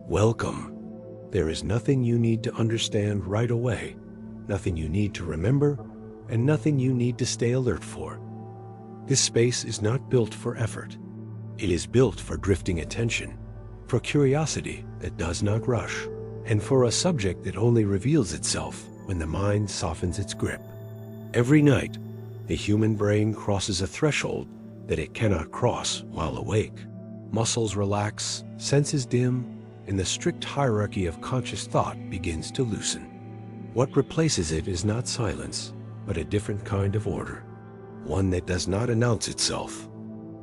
Welcome. There is nothing you need to understand right away, nothing you need to remember, and nothing you need to stay alert for. This space is not built for effort. It is built for drifting attention, for curiosity that does not rush, and for a subject that only reveals itself when the mind softens its grip. Every night, the human brain crosses a threshold that it cannot cross while awake. Muscles relax, senses dim, and the strict hierarchy of conscious thought begins to loosen. What replaces it is not silence, but a different kind of order. One that does not announce itself.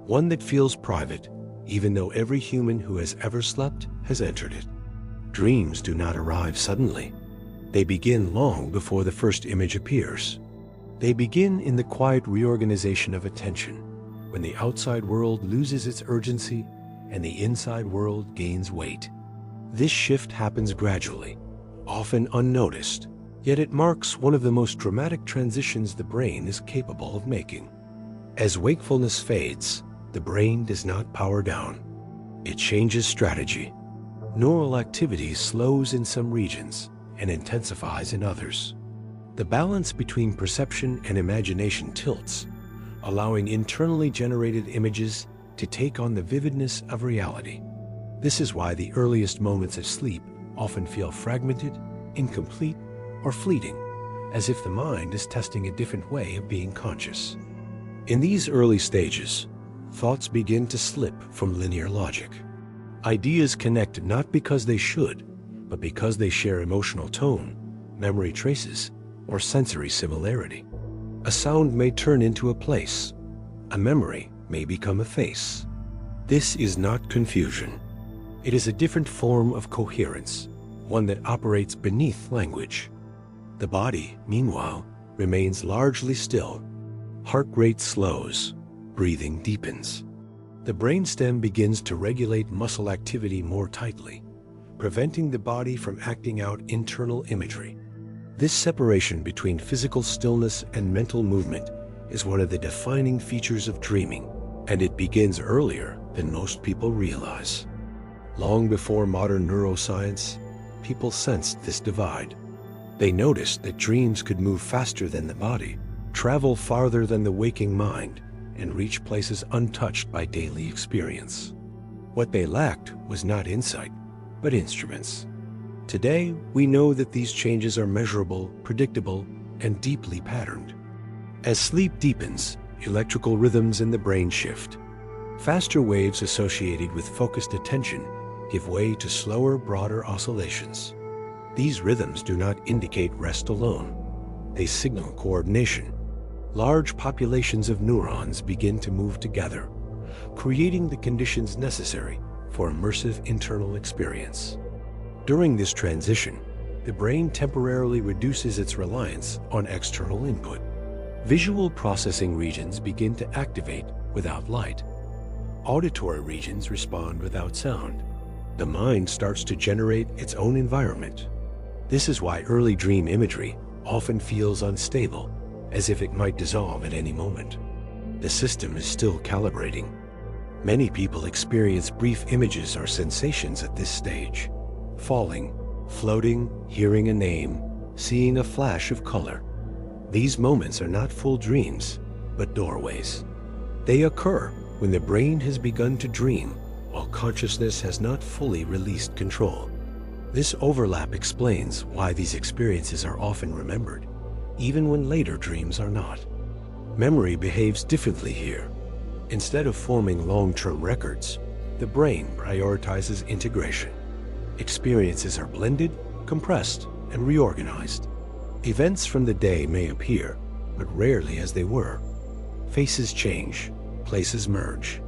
One that feels private, even though every human who has ever slept has entered it. Dreams do not arrive suddenly. They begin long before the first image appears. They begin in the quiet reorganization of attention, when the outside world loses its urgency and the inside world gains weight. This shift happens gradually, often unnoticed, yet it marks one of the most dramatic transitions the brain is capable of making. As wakefulness fades, the brain does not power down. It changes strategy. Neural activity slows in some regions and intensifies in others. The balance between perception and imagination tilts, allowing internally generated images to take on the vividness of reality. This is why the earliest moments of sleep often feel fragmented, incomplete, or fleeting, as if the mind is testing a different way of being conscious. In these early stages, thoughts begin to slip from linear logic. Ideas connect not because they should, but because they share emotional tone, memory traces, or sensory similarity. A sound may turn into a place. A memory may become a face. This is not confusion. It is a different form of coherence, one that operates beneath language. The body, meanwhile, remains largely still. Heart rate slows, breathing deepens. The brainstem begins to regulate muscle activity more tightly, preventing the body from acting out internal imagery. This separation between physical stillness and mental movement is one of the defining features of dreaming, and it begins earlier than most people realize. Long before modern neuroscience, people sensed this divide. They noticed that dreams could move faster than the body, travel farther than the waking mind, and reach places untouched by daily experience. What they lacked was not insight, but instruments. Today, we know that these changes are measurable, predictable, and deeply patterned. As sleep deepens, electrical rhythms in the brain shift. Faster waves associated with focused attention give way to slower, broader oscillations. These rhythms do not indicate rest alone. They signal coordination. Large populations of neurons begin to move together, creating the conditions necessary for immersive internal experience. During this transition, the brain temporarily reduces its reliance on external input. Visual processing regions begin to activate without light. Auditory regions respond without sound. The mind starts to generate its own environment. This is why early dream imagery often feels unstable, as if it might dissolve at any moment. The system is still calibrating. Many people experience brief images or sensations at this stage. Falling, floating, hearing a name, seeing a flash of color. These moments are not full dreams, but doorways. They occur when the brain has begun to dream, while consciousness has not fully released control. This overlap explains why these experiences are often remembered, even when later dreams are not. Memory behaves differently here. Instead of forming long-term records, the brain prioritizes integration. Experiences are blended, compressed, and reorganized. Events from the day may appear, but rarely as they were. Faces change, places merge.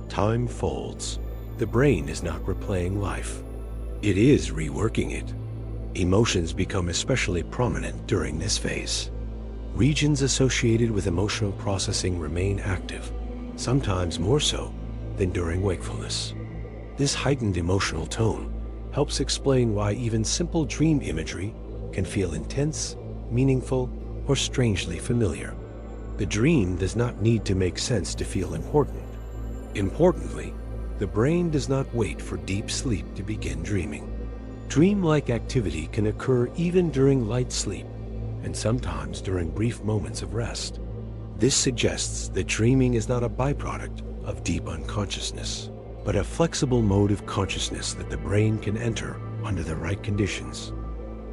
Time folds. The brain is not replaying life. It is reworking it. Emotions become especially prominent during this phase. Regions associated with emotional processing remain active, sometimes more so than during wakefulness. This heightened emotional tone helps explain why even simple dream imagery can feel intense, meaningful, or strangely familiar. The dream does not need to make sense to feel important. Importantly, The brain does not wait for deep sleep to begin dreaming. Dream-like activity can occur even during light sleep, and sometimes during brief moments of rest. This suggests that dreaming is not a byproduct of deep unconsciousness, but a flexible mode of consciousness that the brain can enter under the right conditions.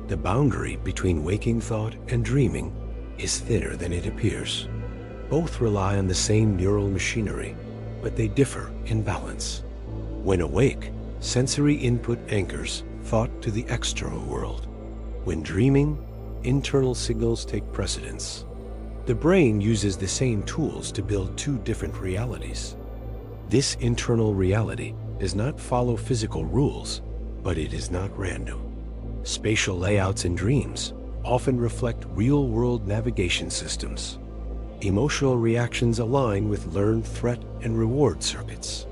The boundary between waking thought and dreaming is thinner than it appears. Both rely on the same neural machinery, but they differ in balance. When awake, sensory input anchors thought to the external world. When dreaming, internal signals take precedence. The brain uses the same tools to build two different realities. This internal reality does not follow physical rules, but it is not random. Spatial layouts in dreams often reflect real-world navigation systems. Emotional reactions align with learned threat and reward circuits.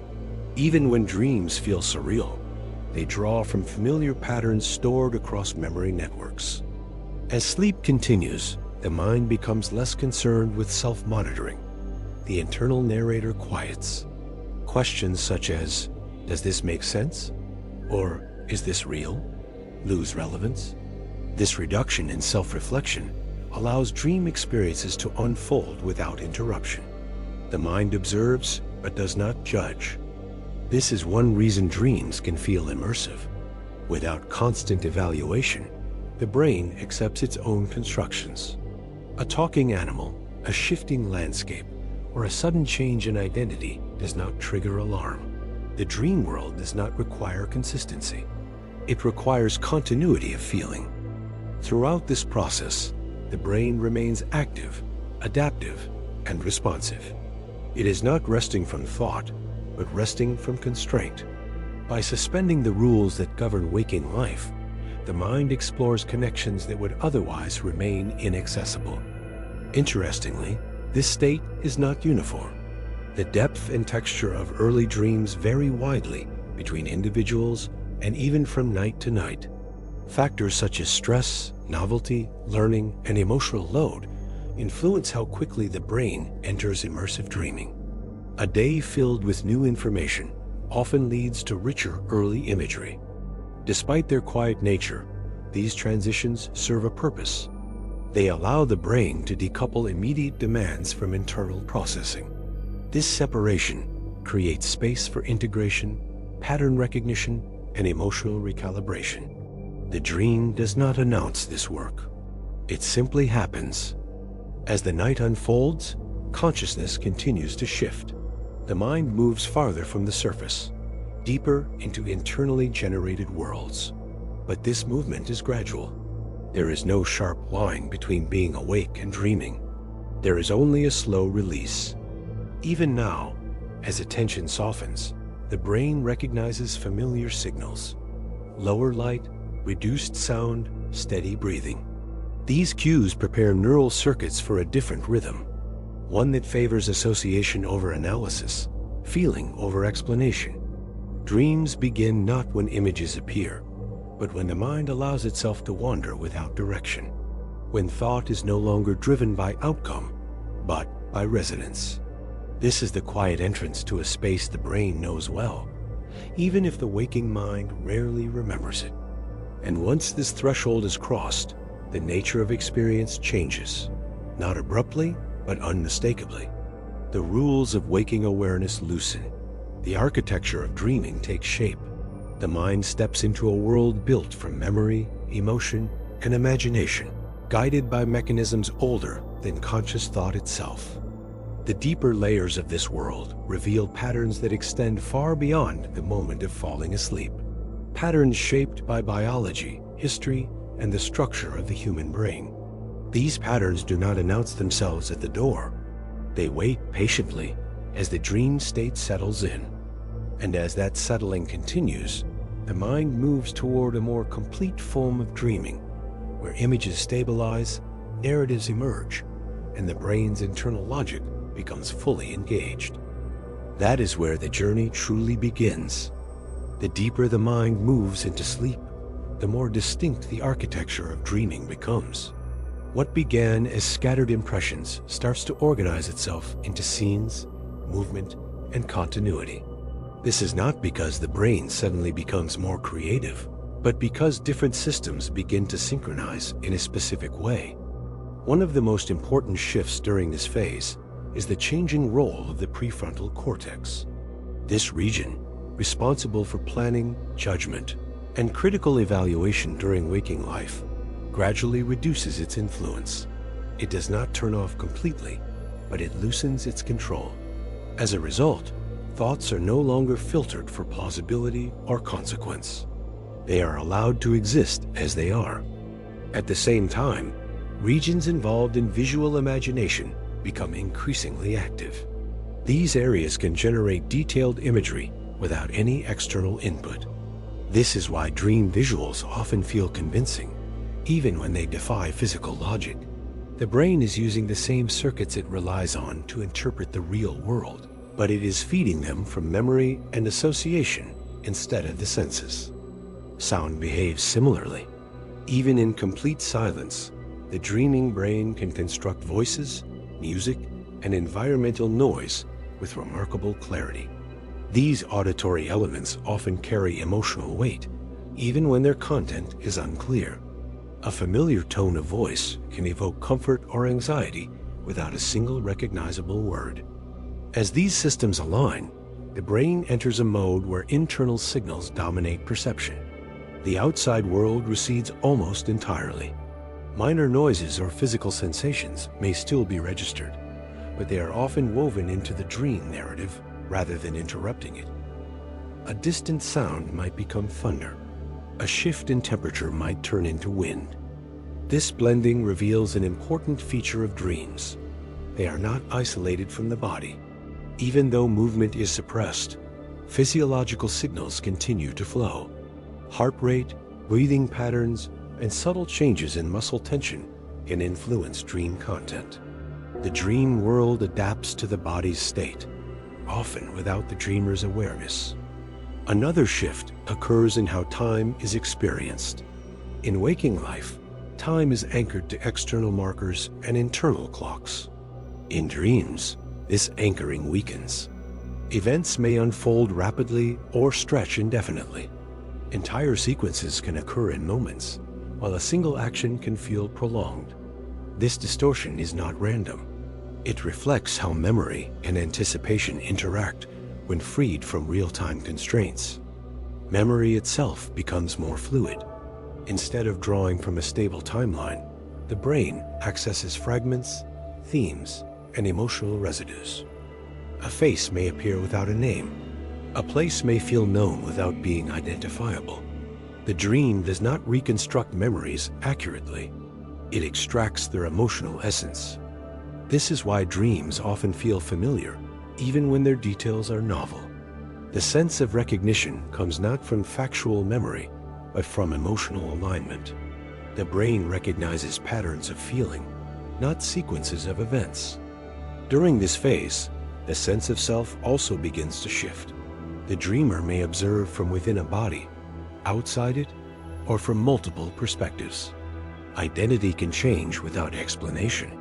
Even when dreams feel surreal, they draw from familiar patterns stored across memory networks. As sleep continues, the mind becomes less concerned with self-monitoring. The internal narrator quiets. Questions such as, "Does this make sense?" or "Is this real?" lose relevance. This reduction in self-reflection allows dream experiences to unfold without interruption. The mind observes but does not judge. This is one reason dreams can feel immersive. Without constant evaluation, the brain accepts its own constructions. A talking animal, a shifting landscape, or a sudden change in identity does not trigger alarm. The dream world does not require consistency. It requires continuity of feeling. Throughout this process, the brain remains active, adaptive, and responsive. It is not resting from thought, but resting from constraint. By suspending the rules that govern waking life, the mind explores connections that would otherwise remain inaccessible. Interestingly, this state is not uniform. The depth and texture of early dreams vary widely between individuals and even from night to night. Factors such as stress, novelty, learning, and emotional load influence how quickly the brain enters immersive dreaming. A day filled with new information often leads to richer early imagery. Despite their quiet nature, these transitions serve a purpose. They allow the brain to decouple immediate demands from internal processing. This separation creates space for integration, pattern recognition, and emotional recalibration. The dream does not announce this work. It simply happens. As the night unfolds, consciousness continues to shift. The mind moves farther from the surface, deeper into internally generated worlds. But this movement is gradual. There is no sharp line between being awake and dreaming. There is only a slow release. Even now, as attention softens, the brain recognizes familiar signals. Lower light, reduced sound, steady breathing. These cues prepare neural circuits for a different rhythm, one that favors association over analysis, feeling over explanation. Dreams begin not when images appear, but when the mind allows itself to wander without direction, when thought is no longer driven by outcome, but by resonance. This is the quiet entrance to a space the brain knows well, even if the waking mind rarely remembers it. And once this threshold is crossed, the nature of experience changes, not abruptly, but unmistakably. The rules of waking awareness loosen. The architecture of dreaming takes shape. The mind steps into a world built from memory, emotion, and imagination, guided by mechanisms older than conscious thought itself. The deeper layers of this world reveal patterns that extend far beyond the moment of falling asleep. Patterns shaped by biology, history, and the structure of the human brain. These patterns do not announce themselves at the door. They wait patiently as the dream state settles in. And as that settling continues, the mind moves toward a more complete form of dreaming, where images stabilize, narratives emerge, and the brain's internal logic becomes fully engaged. That is where the journey truly begins. The deeper the mind moves into sleep, the more distinct the architecture of dreaming becomes. What began as scattered impressions starts to organize itself into scenes, movement, and continuity. This is not because the brain suddenly becomes more creative, but because different systems begin to synchronize in a specific way. One of the most important shifts during this phase is the changing role of the prefrontal cortex. This region, responsible for planning, judgment, and critical evaluation during waking life, gradually reduces its influence. It does not turn off completely, but it loosens its control. As a result, thoughts are no longer filtered for plausibility or consequence. They are allowed to exist as they are. At the same time, regions involved in visual imagination become increasingly active. These areas can generate detailed imagery without any external input. This is why dream visuals often feel convincing, even when they defy physical logic. The brain is using the same circuits it relies on to interpret the real world, but it is feeding them from memory and association instead of the senses. Sound behaves similarly. Even in complete silence, the dreaming brain can construct voices, music, and environmental noise with remarkable clarity. These auditory elements often carry emotional weight, even when their content is unclear. A familiar tone of voice can evoke comfort or anxiety without a single recognizable word. As these systems align, the brain enters a mode where internal signals dominate perception. The outside world recedes almost entirely. Minor noises or physical sensations may still be registered, but they are often woven into the dream narrative rather than interrupting it. A distant sound might become thunder. A shift in temperature might turn into wind. This blending reveals an important feature of dreams. They are not isolated from the body. Even though movement is suppressed, physiological signals continue to flow. Heart rate, breathing patterns, and subtle changes in muscle tension can influence dream content. The dream world adapts to the body's state, often without the dreamer's awareness. Another shift occurs in how time is experienced. In waking life, time is anchored to external markers and internal clocks. In dreams, this anchoring weakens. Events may unfold rapidly or stretch indefinitely. Entire sequences can occur in moments, while a single action can feel prolonged. This distortion is not random. It reflects how memory and anticipation interact when freed from real-time constraints. Memory itself becomes more fluid. Instead of drawing from a stable timeline, the brain accesses fragments, themes, and emotional residues. A face may appear without a name. A place may feel known without being identifiable. The dream does not reconstruct memories accurately. It extracts their emotional essence. This is why dreams often feel familiar, even when their details are novel. The sense of recognition comes not from factual memory, but from emotional alignment. The brain recognizes patterns of feeling, not sequences of events. During this phase, the sense of self also begins to shift. The dreamer may observe from within a body, outside it, or from multiple perspectives. Identity can change without explanation.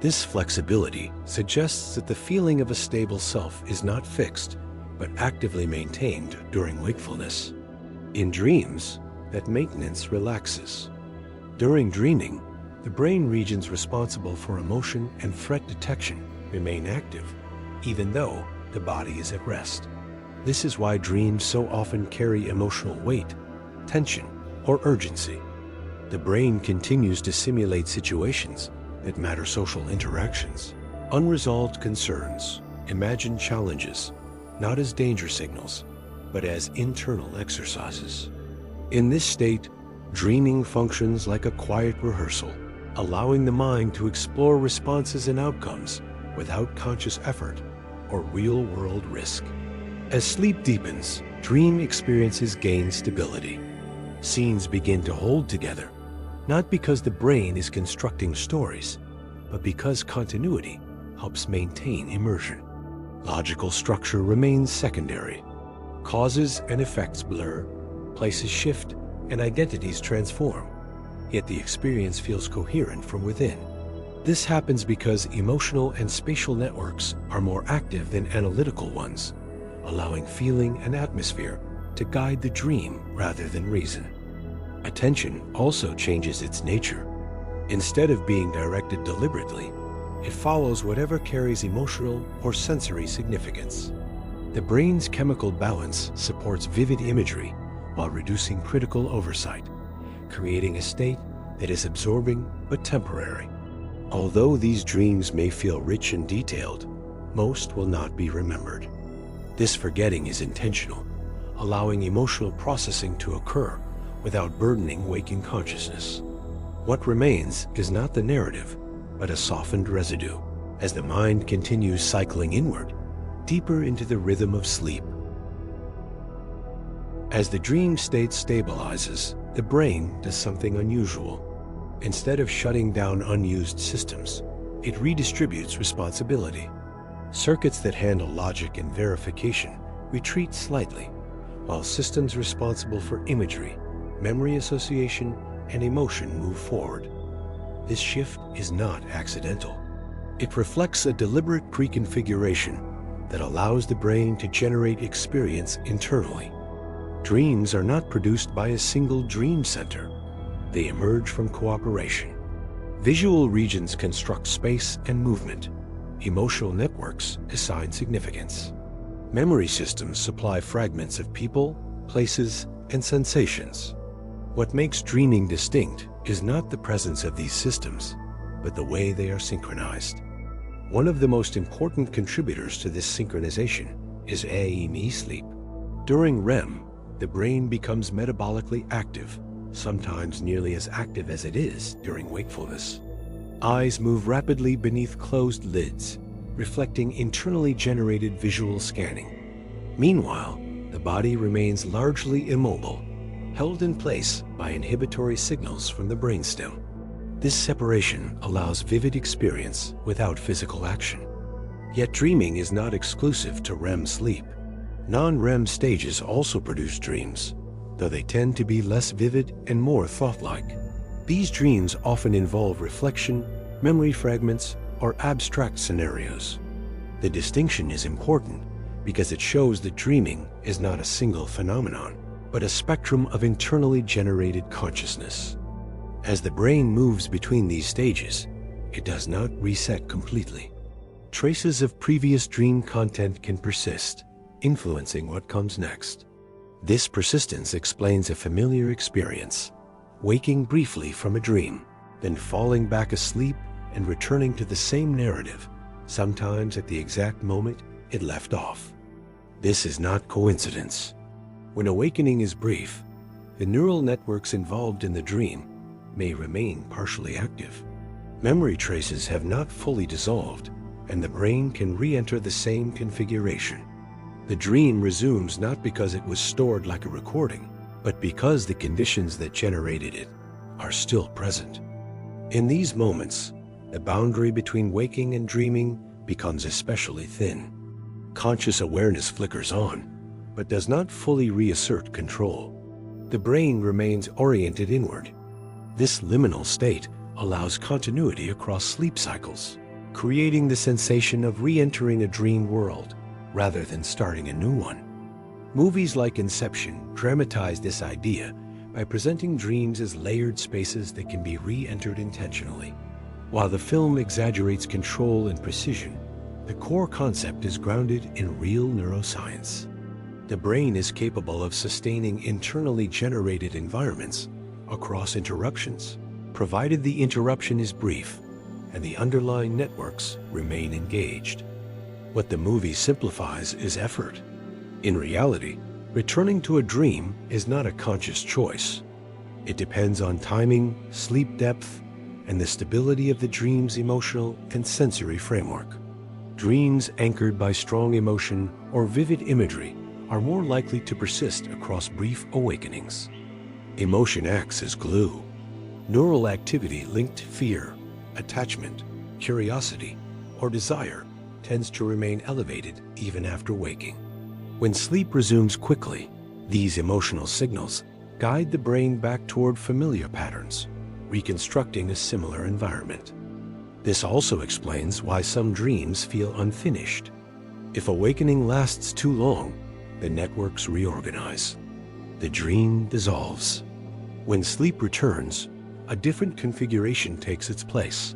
This flexibility suggests that the feeling of a stable self is not fixed, but actively maintained during wakefulness. In dreams, that maintenance relaxes. During dreaming, the brain regions responsible for emotion and threat detection remain active, even though the body is at rest. This is why dreams so often carry emotional weight, tension, or urgency. The brain continues to simulate situations that matter: social interactions, unresolved concerns, imagined challenges, not as danger signals, but as internal exercises. In this state, dreaming functions like a quiet rehearsal, allowing the mind to explore responses and outcomes without conscious effort or real-world risk. As sleep deepens, dream experiences gain stability. Scenes begin to hold together, not because the brain is constructing stories, but because continuity helps maintain immersion. Logical structure remains secondary. Causes and effects blur, places shift, and identities transform, yet the experience feels coherent from within. This happens because emotional and spatial networks are more active than analytical ones, allowing feeling and atmosphere to guide the dream rather than reason. Attention also changes its nature. Instead of being directed deliberately, it follows whatever carries emotional or sensory significance. The brain's chemical balance supports vivid imagery while reducing critical oversight, creating a state that is absorbing but temporary. Although these dreams may feel rich and detailed, most will not be remembered. This forgetting is intentional, allowing emotional processing to occur without burdening waking consciousness. What remains is not the narrative, but a softened residue, as the mind continues cycling inward, deeper into the rhythm of sleep. As the dream state stabilizes, the brain does something unusual. Instead of shutting down unused systems, it redistributes responsibility. Circuits that handle logic and verification retreat slightly, while systems responsible for imagery, memory association, and emotion move forward. This shift is not accidental. It reflects a deliberate preconfiguration that allows the brain to generate experience internally. Dreams are not produced by a single dream center. They emerge from cooperation. Visual regions construct space and movement. Emotional networks assign significance. Memory systems supply fragments of people, places, and sensations. What makes dreaming distinct is not the presence of these systems, but the way they are synchronized. One of the most important contributors to this synchronization is REM sleep. During REM, the brain becomes metabolically active, sometimes nearly as active as it is during wakefulness. Eyes move rapidly beneath closed lids, reflecting internally generated visual scanning. Meanwhile, the body remains largely immobile, held in place by inhibitory signals from the brainstem. This separation allows vivid experience without physical action. Yet dreaming is not exclusive to REM sleep. Non-REM stages also produce dreams, though they tend to be less vivid and more thought-like. These dreams often involve reflection, memory fragments, or abstract scenarios. The distinction is important because it shows that dreaming is not a single phenomenon, but a spectrum of internally generated consciousness. As the brain moves between these stages, it does not reset completely. Traces of previous dream content can persist, influencing what comes next. This persistence explains a familiar experience, waking briefly from a dream, then falling back asleep and returning to the same narrative, sometimes at the exact moment it left off. This is not coincidence. When awakening is brief, the neural networks involved in the dream may remain partially active. Memory traces have not fully dissolved, and the brain can re-enter the same configuration. The dream resumes not because it was stored like a recording, but because the conditions that generated it are still present. In these moments, the boundary between waking and dreaming becomes especially thin. Conscious awareness flickers on, but does not fully reassert control. The brain remains oriented inward. This liminal state allows continuity across sleep cycles, creating the sensation of re-entering a dream world rather than starting a new one. Movies like Inception dramatize this idea by presenting dreams as layered spaces that can be re-entered intentionally. While the film exaggerates control and precision, the core concept is grounded in real neuroscience. The brain is capable of sustaining internally generated environments across interruptions, provided the interruption is brief and the underlying networks remain engaged. What the movie simplifies is effort. In reality, returning to a dream is not a conscious choice. It depends on timing, sleep depth, and the stability of the dream's emotional and sensory framework. Dreams anchored by strong emotion or vivid imagery are more likely to persist across brief awakenings. Emotion acts as glue. Neural activity linked to fear, attachment, curiosity, or desire tends to remain elevated even after waking. When sleep resumes quickly, these emotional signals guide the brain back toward familiar patterns, reconstructing a similar environment. This also explains why some dreams feel unfinished. If awakening lasts too long, the networks reorganize. The dream dissolves. When sleep returns, a different configuration takes its place.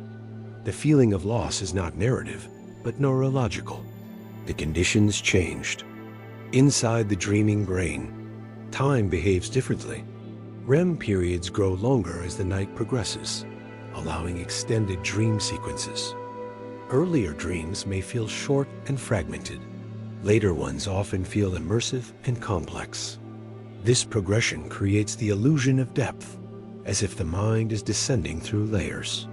The feeling of loss is not narrative, but neurological. The conditions changed. Inside the dreaming brain, time behaves differently. REM periods grow longer as the night progresses, allowing extended dream sequences. Earlier dreams may feel short and fragmented. Later ones often feel immersive and complex. This progression creates the illusion of depth, as if the mind is descending through layers.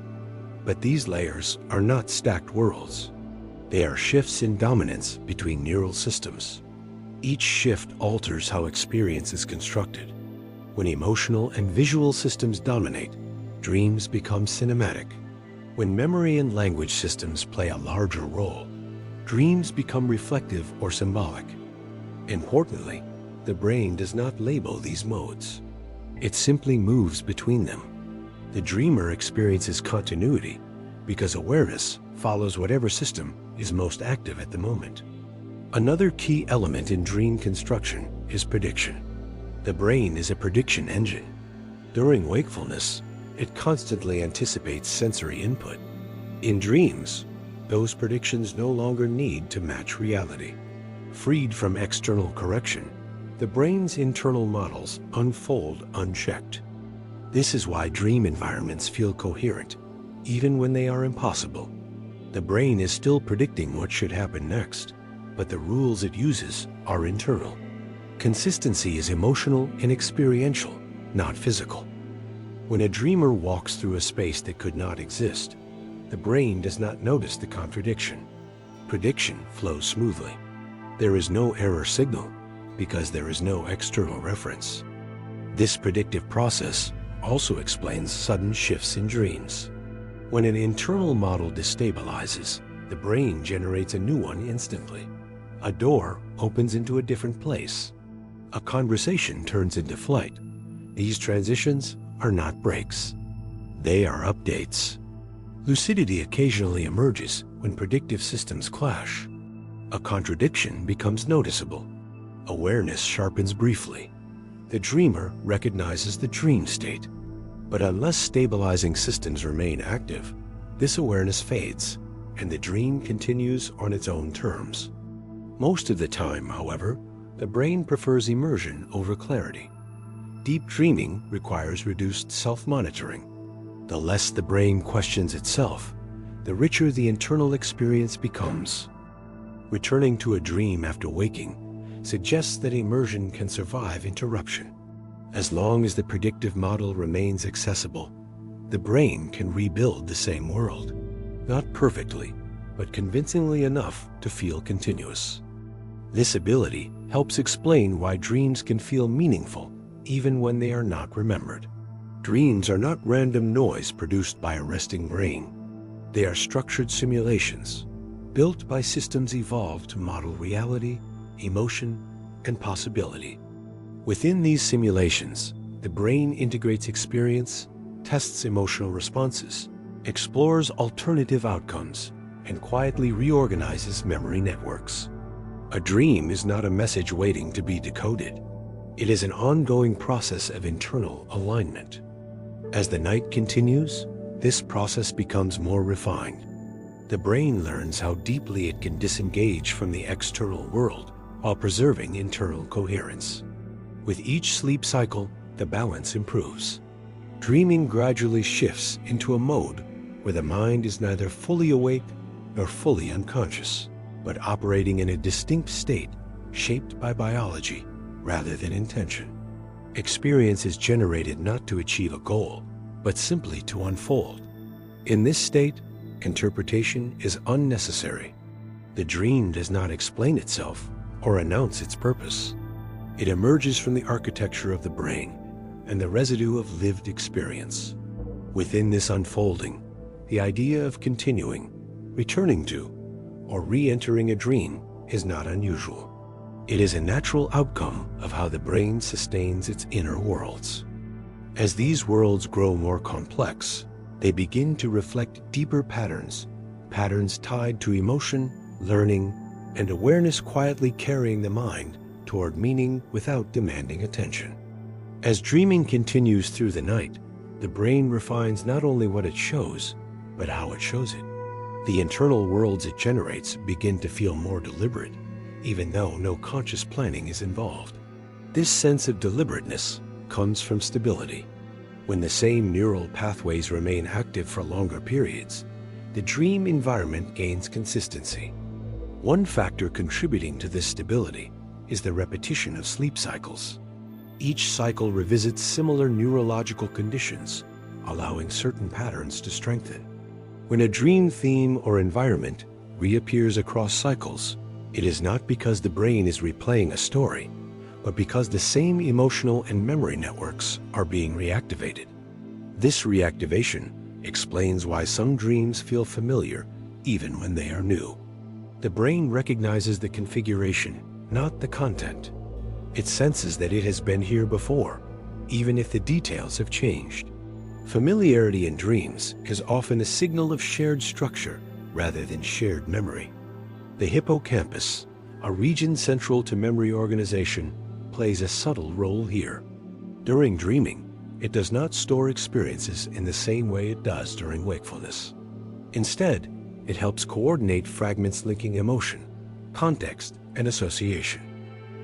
But these layers are not stacked worlds. They are shifts in dominance between neural systems. Each shift alters how experience is constructed. When emotional and visual systems dominate, dreams become cinematic. When memory and language systems play a larger role, dreams become reflective or symbolic. Importantly, the brain does not label these modes. It simply moves between them. The dreamer experiences continuity because awareness follows whatever system is most active at the moment. Another key element in dream construction is prediction. The brain is a prediction engine. During wakefulness, it constantly anticipates sensory input. In dreams, those predictions no longer need to match reality. Freed from external correction, the brain's internal models unfold unchecked. This is why dream environments feel coherent, even when they are impossible. The brain is still predicting what should happen next, but the rules it uses are internal. Consistency is emotional and experiential, not physical. When a dreamer walks through a space that could not exist, the brain does not notice the contradiction. Prediction flows smoothly. There is no error signal because there is no external reference. This predictive process also explains sudden shifts in dreams. When an internal model destabilizes, the brain generates a new one instantly. A door opens into a different place. A conversation turns into flight. These transitions are not breaks. They are updates. Lucidity occasionally emerges when predictive systems clash. A contradiction becomes noticeable. Awareness sharpens briefly. The dreamer recognizes the dream state. But unless stabilizing systems remain active, this awareness fades, and the dream continues on its own terms. Most of the time, however, the brain prefers immersion over clarity. Deep dreaming requires reduced self-monitoring. The less the brain questions itself, the richer the internal experience becomes. Returning to a dream after waking suggests that immersion can survive interruption. As long as the predictive model remains accessible, the brain can rebuild the same world. Not perfectly, but convincingly enough to feel continuous. This ability helps explain why dreams can feel meaningful even when they are not remembered. Dreams are not random noise produced by a resting brain. They are structured simulations, built by systems evolved to model reality, emotion, and possibility. Within these simulations, the brain integrates experience, tests emotional responses, explores alternative outcomes, and quietly reorganizes memory networks. A dream is not a message waiting to be decoded. It is an ongoing process of internal alignment. As the night continues, this process becomes more refined. The brain learns how deeply it can disengage from the external world while preserving internal coherence. With each sleep cycle, the balance improves. Dreaming gradually shifts into a mode where the mind is neither fully awake nor fully unconscious, but operating in a distinct state shaped by biology rather than intention. Experience is generated not to achieve a goal, but simply to unfold. In this state, interpretation is unnecessary. The dream does not explain itself or announce its purpose. It emerges from the architecture of the brain and the residue of lived experience. Within this unfolding, the idea of continuing, returning to, or re-entering a dream is not unusual. It is a natural outcome of how the brain sustains its inner worlds. As these worlds grow more complex, they begin to reflect deeper patterns tied to emotion, learning, and awareness quietly carrying the mind toward meaning without demanding attention. As dreaming continues through the night, the brain refines not only what it shows, but how it shows it. The internal worlds it generates begin to feel more deliberate, even though no conscious planning is involved. This sense of deliberateness comes from stability. When the same neural pathways remain active for longer periods, the dream environment gains consistency. One factor contributing to this stability is the repetition of sleep cycles. Each cycle revisits similar neurological conditions, allowing certain patterns to strengthen. When a dream theme or environment reappears across cycles, it is not because the brain is replaying a story, but because the same emotional and memory networks are being reactivated. This reactivation explains why some dreams feel familiar even when they are new. The brain recognizes the configuration, not the content. It senses that it has been here before, even if the details have changed. Familiarity in dreams is often a signal of shared structure rather than shared memory. The hippocampus, a region central to memory organization, plays a subtle role here. During dreaming, it does not store experiences in the same way it does during wakefulness. Instead, it helps coordinate fragments linking emotion, context, and association.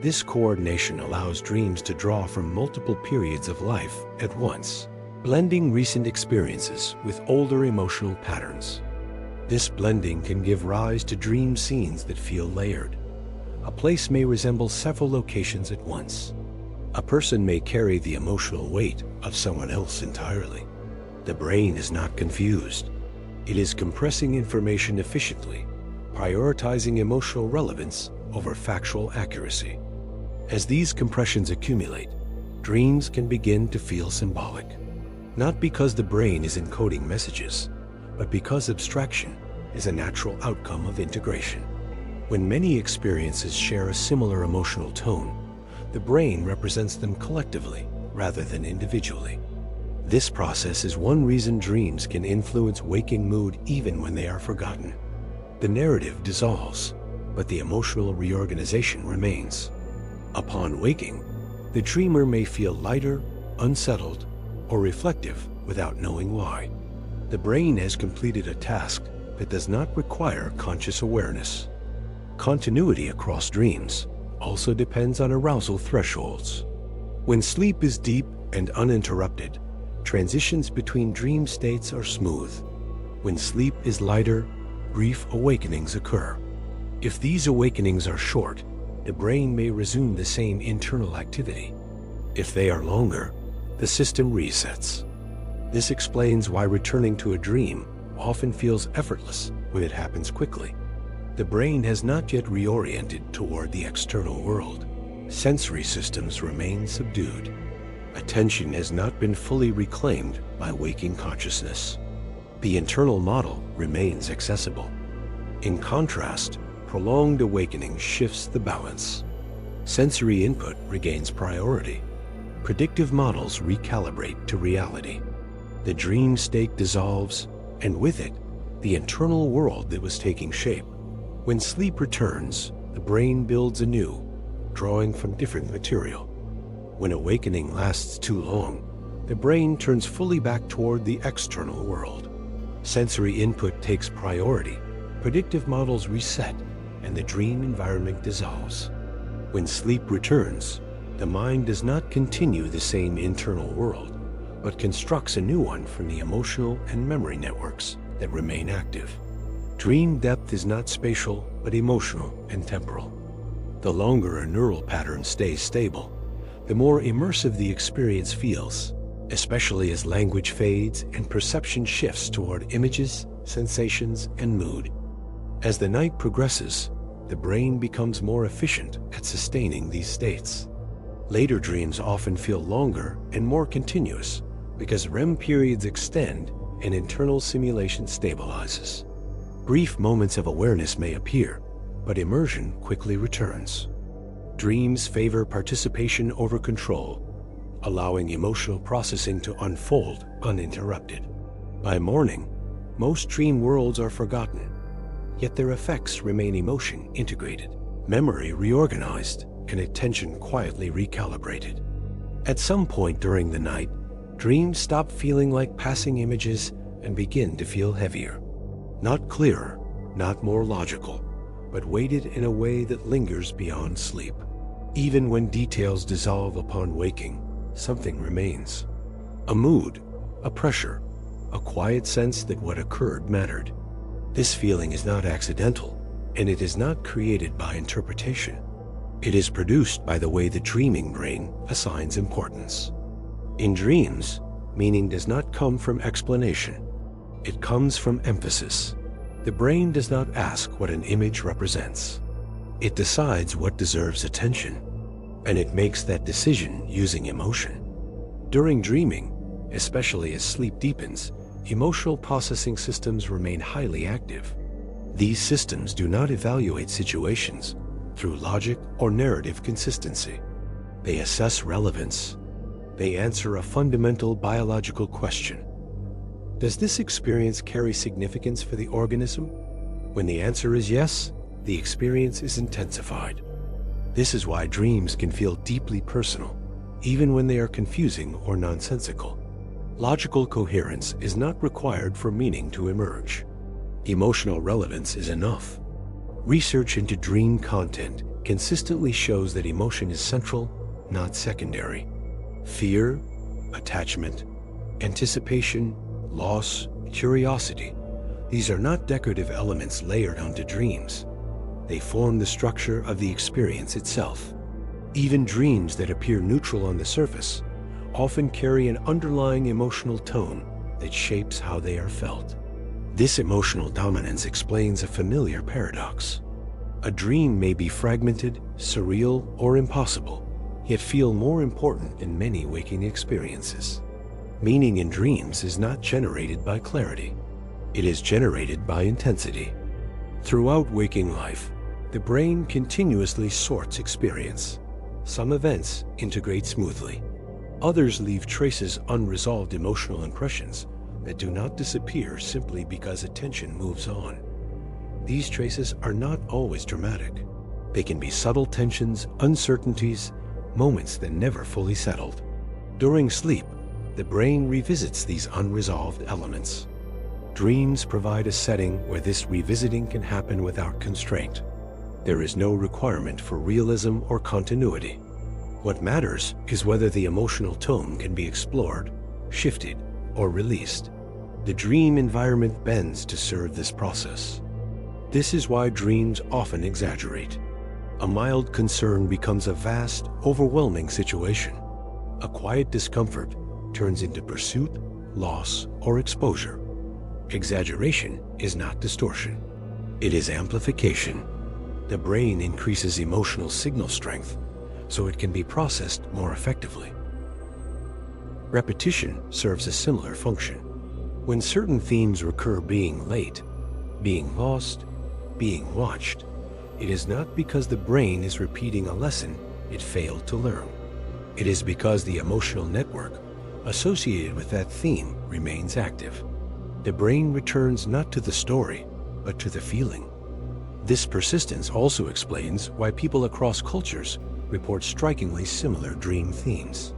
This coordination allows dreams to draw from multiple periods of life at once, blending recent experiences with older emotional patterns. This blending can give rise to dream scenes that feel layered. A place may resemble several locations at once. A person may carry the emotional weight of someone else entirely. The brain is not confused. It is compressing information efficiently, prioritizing emotional relevance over factual accuracy. As these compressions accumulate, dreams can begin to feel symbolic. Not because the brain is encoding messages, but because abstraction is a natural outcome of integration. When many experiences share a similar emotional tone, the brain represents them collectively rather than individually. This process is one reason dreams can influence waking mood even when they are forgotten. The narrative dissolves, but the emotional reorganization remains. Upon waking, the dreamer may feel lighter, unsettled, or reflective without knowing why. The brain has completed a task that does not require conscious awareness. Continuity across dreams also depends on arousal thresholds. When sleep is deep and uninterrupted, transitions between dream states are smooth. When sleep is lighter, brief awakenings occur. If these awakenings are short, the brain may resume the same internal activity. If they are longer, the system resets. This explains why returning to a dream often feels effortless when it happens quickly. The brain has not yet reoriented toward the external world. Sensory systems remain subdued. Attention has not been fully reclaimed by waking consciousness. The internal model remains accessible. In contrast, prolonged awakening shifts the balance. Sensory input regains priority. Predictive models recalibrate to reality. The dream state dissolves, and with it, the internal world that was taking shape. When sleep returns, the brain builds anew, drawing from different material. When awakening lasts too long, the brain turns fully back toward the external world. Sensory input takes priority, predictive models reset, and the dream environment dissolves. When sleep returns, the mind does not continue the same internal world, but constructs a new one from the emotional and memory networks that remain active. Dream depth is not spatial, but emotional and temporal. The longer a neural pattern stays stable, the more immersive the experience feels, especially as language fades and perception shifts toward images, sensations, and mood. As the night progresses, the brain becomes more efficient at sustaining these states. Later dreams often feel longer and more continuous because REM periods extend and internal simulation stabilizes. Brief moments of awareness may appear, but immersion quickly returns. Dreams favor participation over control, allowing emotional processing to unfold uninterrupted. By morning, most dream worlds are forgotten, yet their effects remain emotion integrated, memory reorganized, and attention quietly recalibrated. At some point during the night, dreams stop feeling like passing images and begin to feel heavier. Not clearer, not more logical, but weighted in a way that lingers beyond sleep. Even when details dissolve upon waking, something remains. A mood, a pressure, a quiet sense that what occurred mattered. This feeling is not accidental, and it is not created by interpretation. It is produced by the way the dreaming brain assigns importance. In dreams, meaning does not come from explanation. It comes from emphasis. The brain does not ask what an image represents. It decides what deserves attention, and it makes that decision using emotion. During dreaming, especially as sleep deepens, emotional processing systems remain highly active. These systems do not evaluate situations through logic or narrative consistency. They assess relevance. They answer a fundamental biological question. Does this experience carry significance for the organism? When the answer is yes, the experience is intensified. This is why dreams can feel deeply personal, even when they are confusing or nonsensical. Logical coherence is not required for meaning to emerge. Emotional relevance is enough. Research into dream content consistently shows that emotion is central, not secondary. Fear, attachment, anticipation, loss, curiosity, these are not decorative elements layered onto dreams. They form the structure of the experience itself. Even dreams that appear neutral on the surface often carry an underlying emotional tone that shapes how they are felt. This emotional dominance explains a familiar paradox. A dream may be fragmented, surreal, or impossible, yet feel more important than many waking experiences. Meaning in dreams is not generated by clarity. It is generated by intensity. Throughout waking life, the brain continuously sorts experience. Some events integrate smoothly. Others leave traces unresolved emotional impressions that do not disappear simply because attention moves on. These traces are not always dramatic. They can be subtle tensions, uncertainties, moments that never fully settled. During sleep, the brain revisits these unresolved elements. Dreams provide a setting where this revisiting can happen without constraint. There is no requirement for realism or continuity. What matters is whether the emotional tone can be explored, shifted, or released. The dream environment bends to serve this process. This is why dreams often exaggerate. A mild concern becomes a vast, overwhelming situation. A quiet discomfort turns into pursuit, loss, or exposure. Exaggeration is not distortion. It is amplification. The brain increases emotional signal strength so it can be processed more effectively. Repetition serves a similar function. When certain themes recur, being late, being lost, being watched, it is not because the brain is repeating a lesson it failed to learn. It is because the emotional network associated with that theme remains active. The brain returns not to the story, but to the feeling. This persistence also explains why people across cultures report strikingly similar dream themes.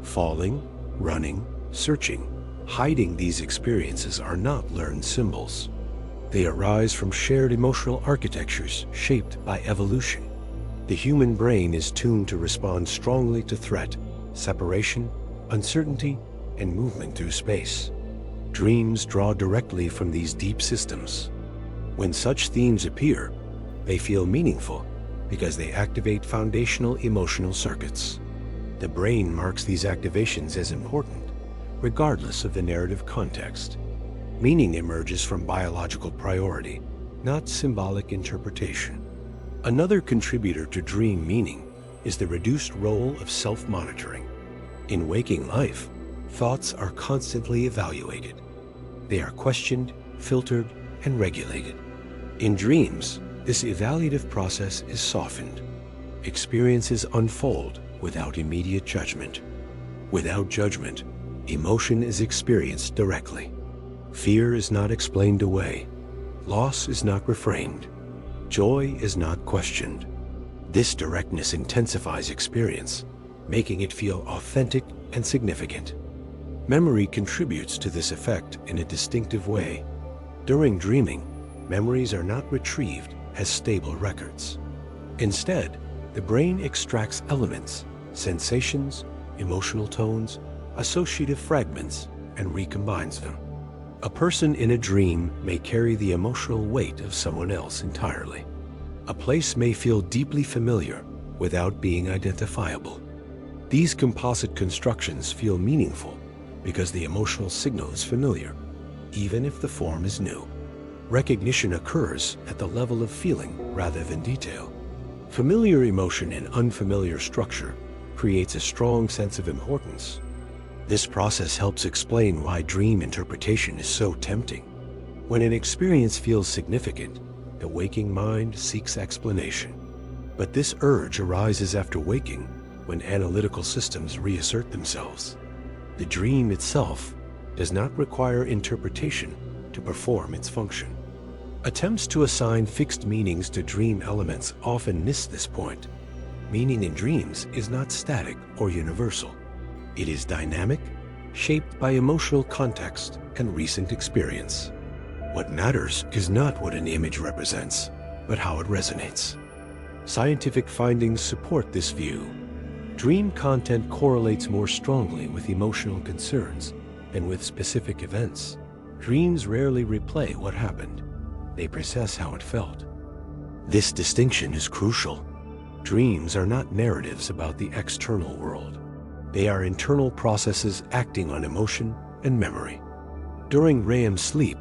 Falling, running, searching, hiding, these experiences are not learned symbols. They arise from shared emotional architectures shaped by evolution. The human brain is tuned to respond strongly to threat, separation, uncertainty, and movement through space. Dreams draw directly from these deep systems. When such themes appear, they feel meaningful because they activate foundational emotional circuits. The brain marks these activations as important, regardless of the narrative context. Meaning emerges from biological priority, not symbolic interpretation. Another contributor to dream meaning is the reduced role of self-monitoring. In waking life, thoughts are constantly evaluated. They are questioned, filtered, and regulated. In dreams, this evaluative process is softened. Experiences unfold without immediate judgment. Without judgment, emotion is experienced directly. Fear is not explained away. Loss is not reframed. Joy is not questioned. This directness intensifies experience, making it feel authentic and significant. Memory contributes to this effect in a distinctive way. During dreaming, memories are not retrieved as stable records. Instead, the brain extracts elements, sensations, emotional tones, associative fragments, and recombines them. A person in a dream may carry the emotional weight of someone else entirely. A place may feel deeply familiar without being identifiable. These composite constructions feel meaningful because the emotional signal is familiar, even if the form is new. Recognition occurs at the level of feeling rather than detail. Familiar emotion in unfamiliar structure creates a strong sense of importance. This process helps explain why dream interpretation is so tempting. When an experience feels significant, the waking mind seeks explanation. But this urge arises after waking, when analytical systems reassert themselves. The dream itself does not require interpretation to perform its function. Attempts to assign fixed meanings to dream elements often miss this point. Meaning in dreams is not static or universal. It is dynamic, shaped by emotional context and recent experience. What matters is not what an image represents, but how it resonates. Scientific findings support this view. Dream content correlates more strongly with emotional concerns than with specific events. Dreams rarely replay what happened. They process how it felt. This distinction is crucial. Dreams are not narratives about the external world. They are internal processes acting on emotion and memory. During REM sleep,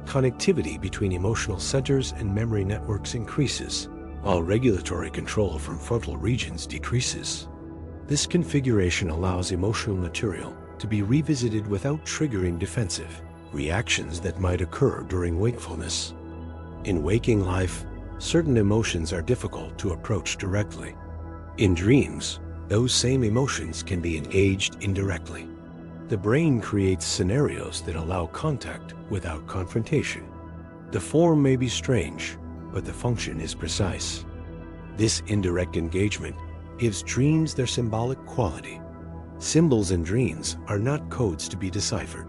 connectivity between emotional centers and memory networks increases, while regulatory control from frontal regions decreases. This configuration allows emotional material to be revisited without triggering defensive reactions that might occur during wakefulness. In waking life, certain emotions are difficult to approach directly. In dreams, those same emotions can be engaged indirectly. The brain creates scenarios that allow contact without confrontation. The form may be strange, but the function is precise. This indirect engagement gives dreams their symbolic quality. Symbols in dreams are not codes to be deciphered.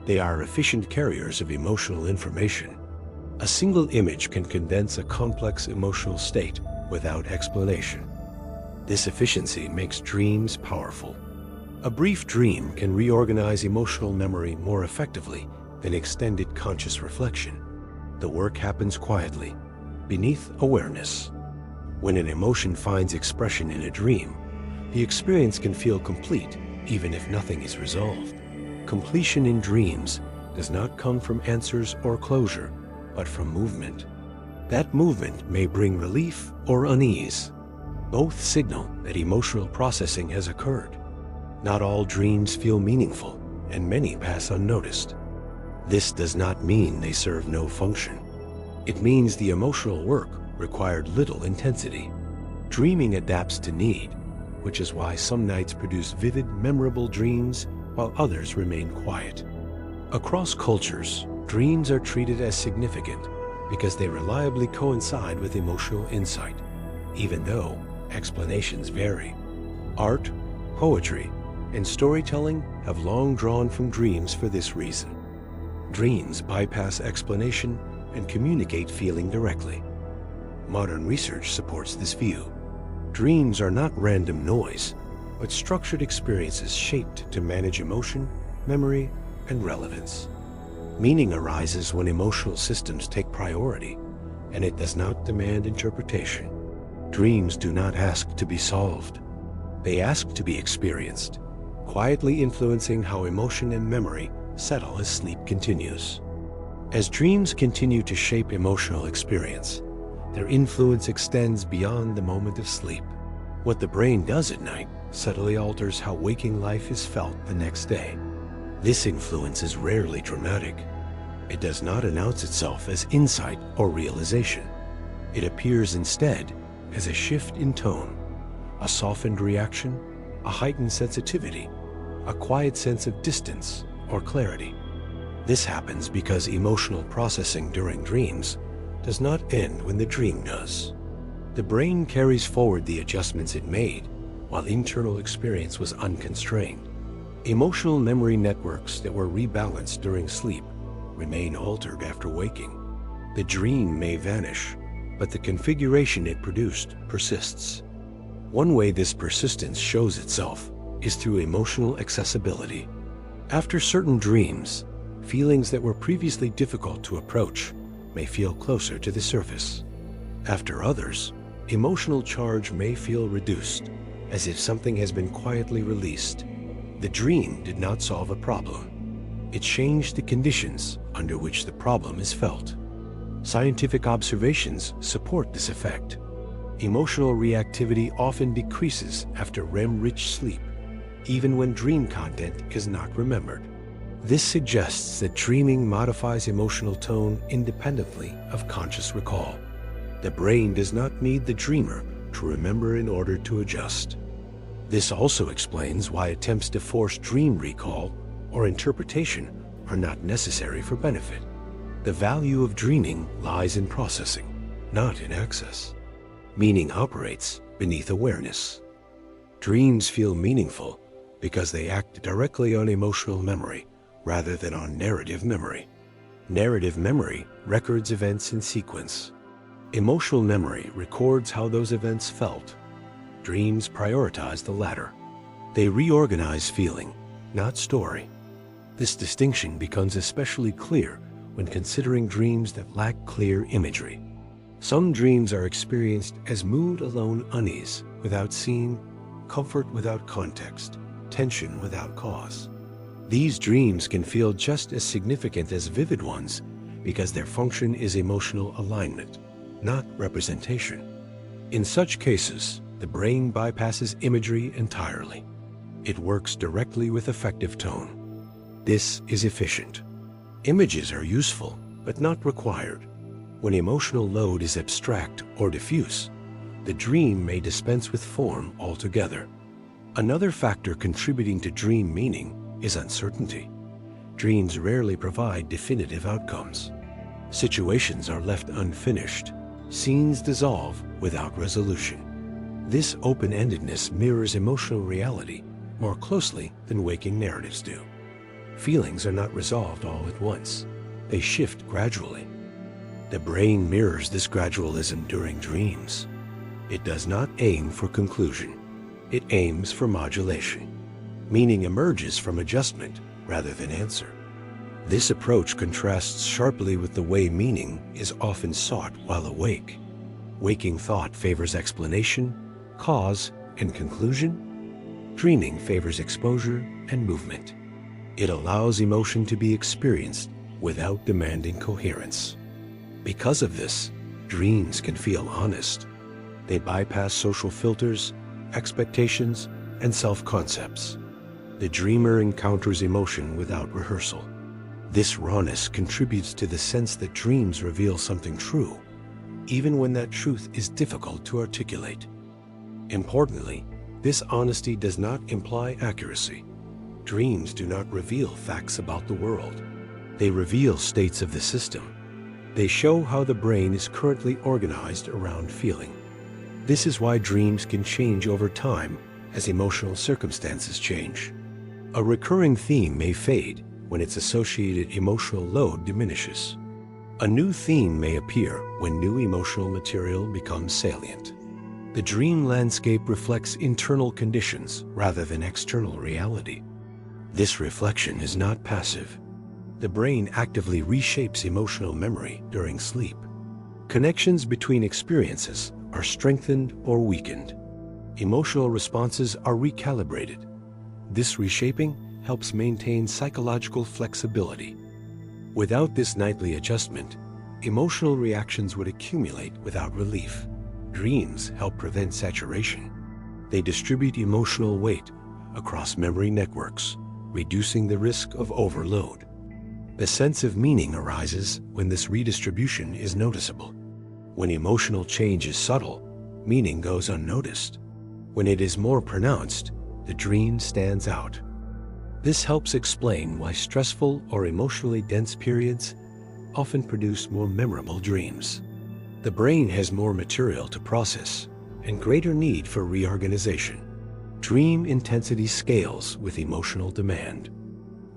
They are efficient carriers of emotional information. A single image can condense a complex emotional state without explanation. This efficiency makes dreams powerful. A brief dream can reorganize emotional memory more effectively than extended conscious reflection. The work happens quietly, beneath awareness. When an emotion finds expression in a dream, the experience can feel complete even if nothing is resolved. Completion in dreams does not come from answers or closure, but from movement. That movement may bring relief or unease. Both signal that emotional processing has occurred. Not all dreams feel meaningful, and many pass unnoticed. This does not mean they serve no function. It means the emotional work required little intensity. Dreaming adapts to need, which is why some nights produce vivid, memorable dreams while others remain quiet. Across cultures, dreams are treated as significant because they reliably coincide with emotional insight, even though explanations vary. Art, poetry, and storytelling have long drawn from dreams for this reason. Dreams bypass explanation and communicate feeling directly. Modern research supports this view. Dreams are not random noise, but structured experiences shaped to manage emotion, memory, and relevance. Meaning arises when emotional systems take priority, and it does not demand interpretation. Dreams do not ask to be solved. They ask to be experienced, quietly influencing how emotion and memory settle as sleep continues. As dreams continue to shape emotional experience, their influence extends beyond the moment of sleep. What the brain does at night subtly alters how waking life is felt the next day. This influence is rarely dramatic. It does not announce itself as insight or realization. It appears instead as a shift in tone, a softened reaction, a heightened sensitivity, a quiet sense of distance or clarity. This happens because emotional processing during dreams does not end when the dream does. The brain carries forward the adjustments it made, while internal experience was unconstrained. Emotional memory networks that were rebalanced during sleep remain altered after waking. The dream may vanish, but the configuration it produced persists. One way this persistence shows itself is through emotional accessibility. After certain dreams, feelings that were previously difficult to approach may feel closer to the surface. After others, emotional charge may feel reduced, as if something has been quietly released. The dream did not solve a problem. It changed the conditions under which the problem is felt. Scientific observations support this effect. Emotional reactivity often decreases after REM-rich sleep, even when dream content is not remembered. This suggests that dreaming modifies emotional tone independently of conscious recall. The brain does not need the dreamer to remember in order to adjust. This also explains why attempts to force dream recall or interpretation are not necessary for benefit. The value of dreaming lies in processing, not in access. Meaning operates beneath awareness. Dreams feel meaningful because they act directly on emotional memory rather than on narrative memory. Narrative memory records events in sequence. Emotional memory records how those events felt. Dreams prioritize the latter. They reorganize feeling, not story. This distinction becomes especially clear when considering dreams that lack clear imagery. Some dreams are experienced as mood-alone unease without scene, comfort without context, tension without cause. These dreams can feel just as significant as vivid ones because their function is emotional alignment, not representation. In such cases, the brain bypasses imagery entirely. It works directly with affective tone. This is efficient. Images are useful, but not required. When emotional load is abstract or diffuse, the dream may dispense with form altogether. Another factor contributing to dream meaning is uncertainty. Dreams rarely provide definitive outcomes. Situations are left unfinished. Scenes dissolve without resolution. This open-endedness mirrors emotional reality more closely than waking narratives do. Feelings are not resolved all at once. They shift gradually. The brain mirrors this gradualism during dreams. It does not aim for conclusion. It aims for modulation. Meaning emerges from adjustment rather than answer. This approach contrasts sharply with the way meaning is often sought while awake. Waking thought favors explanation, cause, and conclusion. Dreaming favors exposure and movement. It allows emotion to be experienced without demanding coherence. Because of this, dreams can feel honest. They bypass social filters, expectations, and self-concepts. The dreamer encounters emotion without rehearsal. This rawness contributes to the sense that dreams reveal something true, even when that truth is difficult to articulate. Importantly, this honesty does not imply accuracy. Dreams do not reveal facts about the world. They reveal states of the system. They show how the brain is currently organized around feeling. This is why dreams can change over time as emotional circumstances change. A recurring theme may fade when its associated emotional load diminishes. A new theme may appear when new emotional material becomes salient. The dream landscape reflects internal conditions rather than external reality. This reflection is not passive. The brain actively reshapes emotional memory during sleep. Connections between experiences are strengthened or weakened. Emotional responses are recalibrated. This reshaping helps maintain psychological flexibility. Without this nightly adjustment, emotional reactions would accumulate without relief. Dreams help prevent saturation. They distribute emotional weight across memory networks, reducing the risk of overload. The sense of meaning arises when this redistribution is noticeable. When emotional change is subtle, meaning goes unnoticed. When it is more pronounced, the dream stands out. This helps explain why stressful or emotionally dense periods often produce more memorable dreams. The brain has more material to process and greater need for reorganization. Dream intensity scales with emotional demand.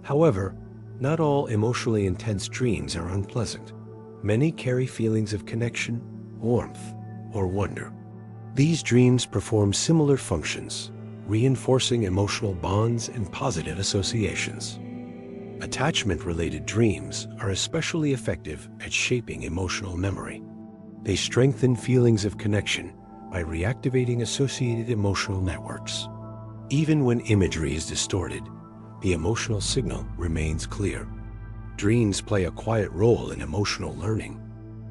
However, not all emotionally intense dreams are unpleasant. Many carry feelings of connection, warmth, or wonder. These dreams perform similar functions, reinforcing emotional bonds and positive associations. Attachment-related dreams are especially effective at shaping emotional memory. They strengthen feelings of connection by reactivating associated emotional networks. Even when imagery is distorted, the emotional signal remains clear. Dreams play a quiet role in emotional learning.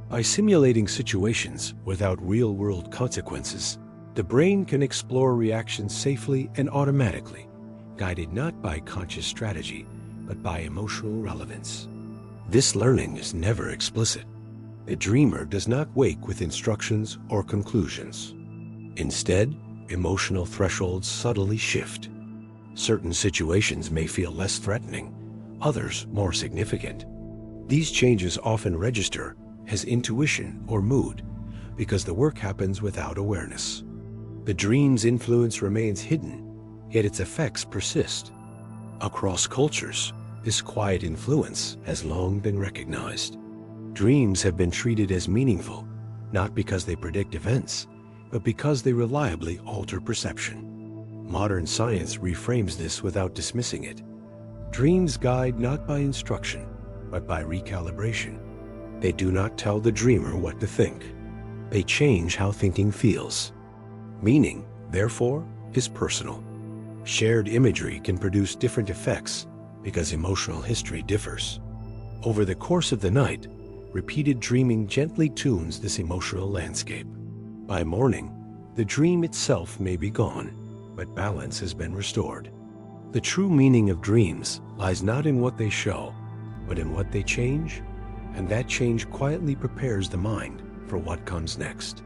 By simulating situations without real-world consequences, the brain can explore reactions safely and automatically, guided not by conscious strategy, but by emotional relevance. This learning is never explicit. The dreamer does not wake with instructions or conclusions. Instead, emotional thresholds subtly shift. Certain situations may feel less threatening, others more significant. These changes often register as intuition or mood because the work happens without awareness. The dream's influence remains hidden, yet its effects persist. Across cultures, this quiet influence has long been recognized. Dreams have been treated as meaningful, not because they predict events, but because they reliably alter perception. Modern science reframes this without dismissing it. Dreams guide not by instruction, but by recalibration. They do not tell the dreamer what to think. They change how thinking feels. Meaning, therefore, is personal. Shared imagery can produce different effects because emotional history differs. Over the course of the night, repeated dreaming gently tunes this emotional landscape. By morning, the dream itself may be gone, but balance has been restored. The true meaning of dreams lies not in what they show, but in what they change, and that change quietly prepares the mind for what comes next.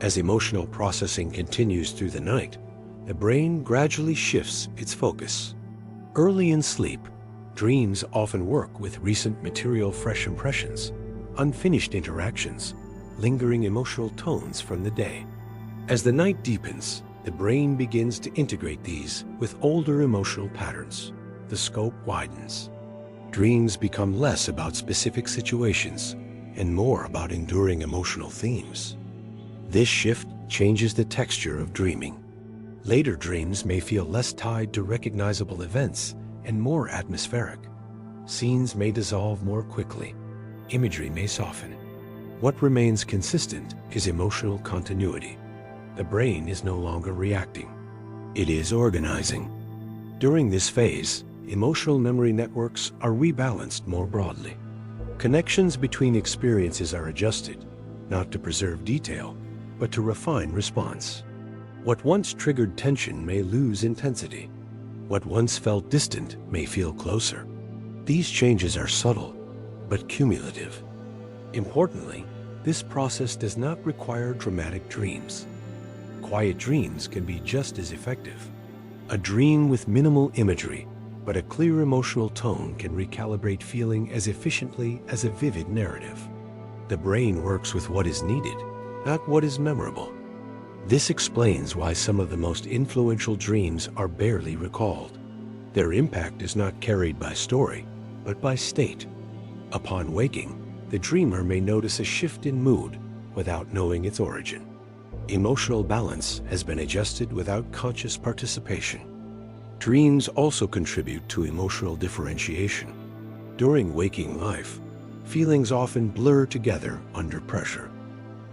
As emotional processing continues through the night, the brain gradually shifts its focus. Early in sleep, dreams often work with recent material fresh impressions, unfinished interactions, lingering emotional tones from the day. As the night deepens, the brain begins to integrate these with older emotional patterns. The scope widens. Dreams become less about specific situations and more about enduring emotional themes. This shift changes the texture of dreaming. Later dreams may feel less tied to recognizable events and more atmospheric. Scenes may dissolve more quickly. Imagery may soften. What remains consistent is emotional continuity. The brain is no longer reacting. It is organizing. During this phase, emotional memory networks are rebalanced more broadly. Connections between experiences are adjusted, not to preserve detail, but to refine response. What once triggered tension may lose intensity. What once felt distant may feel closer. These changes are subtle, but cumulative. Importantly, this process does not require dramatic dreams. Quiet dreams can be just as effective. A dream with minimal imagery, but a clear emotional tone can recalibrate feeling as efficiently as a vivid narrative. The brain works with what is needed, not what is memorable. This explains why some of the most influential dreams are barely recalled. Their impact is not carried by story, but by state. Upon waking, the dreamer may notice a shift in mood without knowing its origin. Emotional balance has been adjusted without conscious participation. Dreams also contribute to emotional differentiation. During waking life, feelings often blur together under pressure.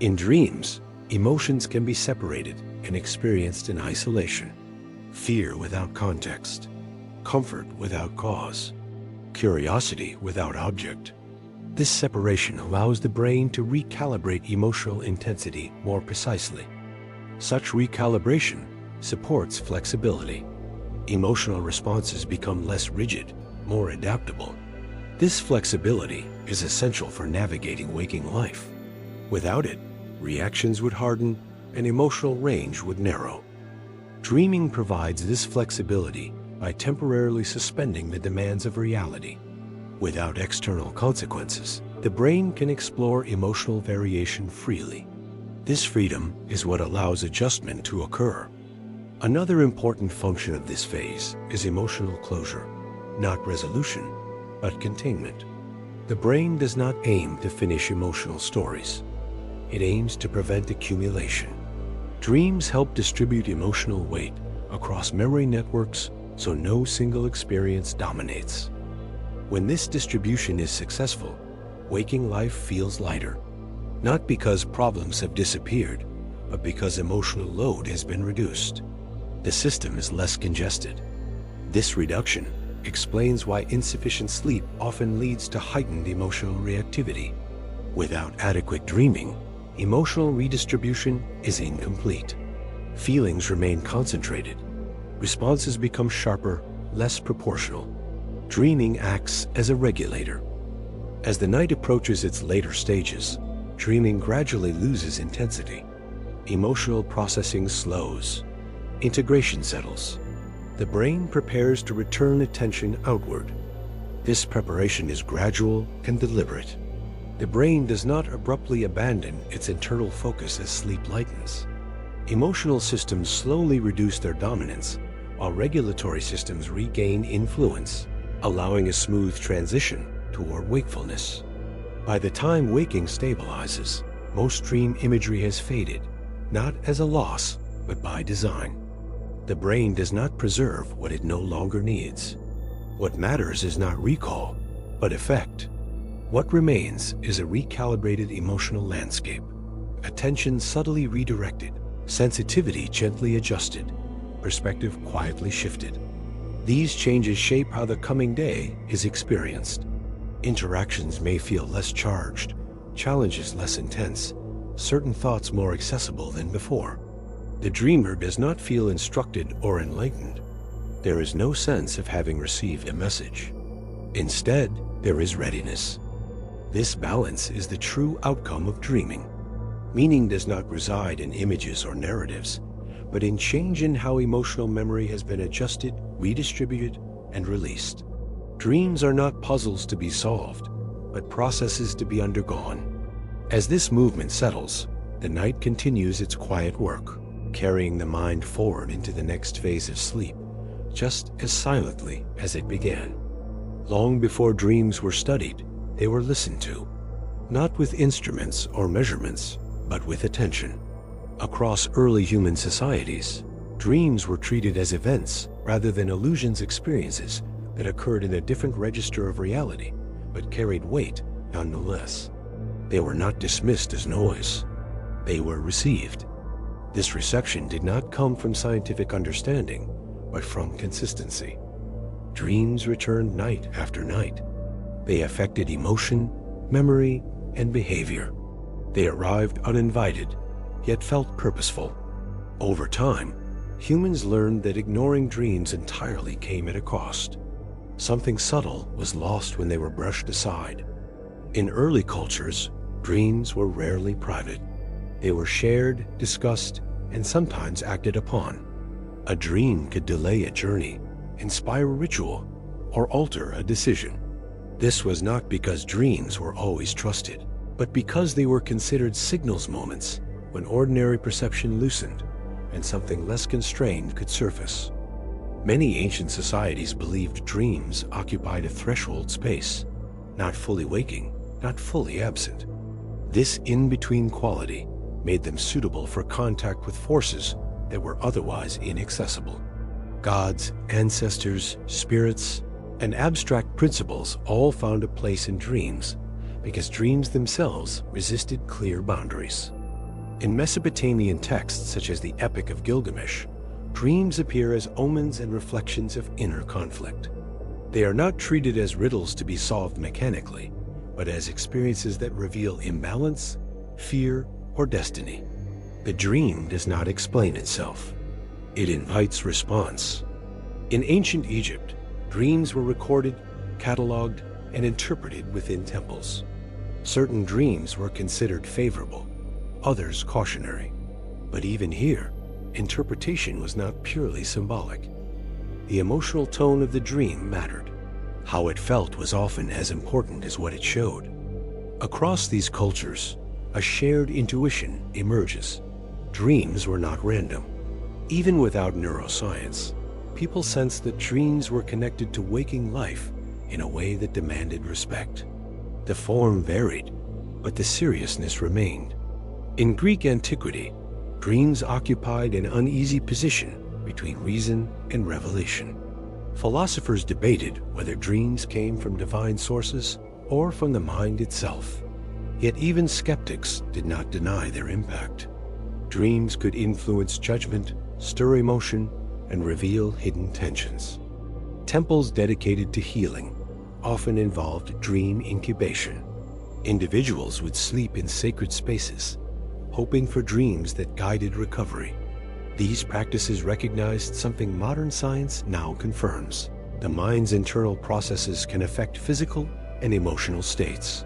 In dreams, emotions can be separated and experienced in isolation. Fear without context, comfort without cause, curiosity without object. This separation allows the brain to recalibrate emotional intensity more precisely. Such recalibration supports flexibility. Emotional responses become less rigid, more adaptable. This flexibility is essential for navigating waking life. Without it, reactions would harden and emotional range would narrow. Dreaming provides this flexibility by temporarily suspending the demands of reality. Without external consequences, the the brain can explore emotional variation freely. This freedom is what allows adjustment to occur. Another important function of this phase is emotional closure, not resolution, but containment. The brain does not aim to finish emotional stories. It aims to prevent accumulation. Dreams help distribute emotional weight across memory networks so no single experience dominates. When this distribution is successful, waking life feels lighter, not because problems have disappeared, but because emotional load has been reduced. The system is less congested. This reduction explains why insufficient sleep often leads to heightened emotional reactivity. Without adequate dreaming, emotional redistribution is incomplete. Feelings remain concentrated. Responses become sharper, less proportional. Dreaming acts as a regulator. As the night approaches its later stages, dreaming gradually loses intensity. Emotional processing slows. Integration settles. The brain prepares to return attention outward. This preparation is gradual and deliberate. The brain does not abruptly abandon its internal focus as sleep lightens. Emotional systems slowly reduce their dominance, while regulatory systems regain influence, allowing a smooth transition toward wakefulness. By the time waking stabilizes, most dream imagery has faded, not as a loss, but by design. The brain does not preserve what it no longer needs. What matters is not recall, but effect. What remains is a recalibrated emotional landscape, attention subtly redirected, sensitivity gently adjusted, perspective quietly shifted. These changes shape how the coming day is experienced. Interactions may feel less charged, challenges less intense, certain thoughts more accessible than before. The dreamer does not feel instructed or enlightened. There is no sense of having received a message. Instead, there is readiness. This balance is the true outcome of dreaming. Meaning does not reside in images or narratives, but in change in how emotional memory has been adjusted, redistributed, and released. Dreams are not puzzles to be solved, but processes to be undergone. As this movement settles, the night continues its quiet work, carrying the mind forward into the next phase of sleep, just as silently as it began. Long before dreams were studied, they were listened to, not with instruments or measurements, but with attention. Across early human societies, dreams were treated as events rather than illusions, experiences that occurred in a different register of reality, but carried weight nonetheless. They were not dismissed as noise. They were received. This reception did not come from scientific understanding, but from consistency. Dreams returned night after night. They affected emotion, memory, and behavior. They arrived uninvited, yet felt purposeful. Over time, humans learned that ignoring dreams entirely came at a cost. Something subtle was lost when they were brushed aside. In early cultures, dreams were rarely private. They were shared, discussed, and sometimes acted upon. A dream could delay a journey, inspire a ritual, or alter a decision. This was not because dreams were always trusted, but because they were considered signals moments when ordinary perception loosened and something less constrained could surface. Many ancient societies believed dreams occupied a threshold space, not fully waking, not fully absent. This in-between quality made them suitable for contact with forces that were otherwise inaccessible. Gods, ancestors, spirits, and abstract principles all found a place in dreams because dreams themselves resisted clear boundaries. In Mesopotamian texts such as the Epic of Gilgamesh, dreams appear as omens and reflections of inner conflict. They are not treated as riddles to be solved mechanically, but as experiences that reveal imbalance, fear, or destiny. The dream does not explain itself. It invites response. In ancient Egypt, dreams were recorded, cataloged, and interpreted within temples. Certain dreams were considered favorable, others cautionary. But even here, interpretation was not purely symbolic. The emotional tone of the dream mattered. How it felt was often as important as what it showed. Across these cultures, a shared intuition emerges. Dreams were not random. Even without neuroscience, people sensed that dreams were connected to waking life in a way that demanded respect. The form varied, but the seriousness remained. In Greek antiquity, dreams occupied an uneasy position between reason and revelation. Philosophers debated whether dreams came from divine sources or from the mind itself. Yet even skeptics did not deny their impact. Dreams could influence judgment, stir emotion, and reveal hidden tensions. Temples dedicated to healing often involved dream incubation. Individuals would sleep in sacred spaces, hoping for dreams that guided recovery. These practices recognized something modern science now confirms. The mind's internal processes can affect physical and emotional states.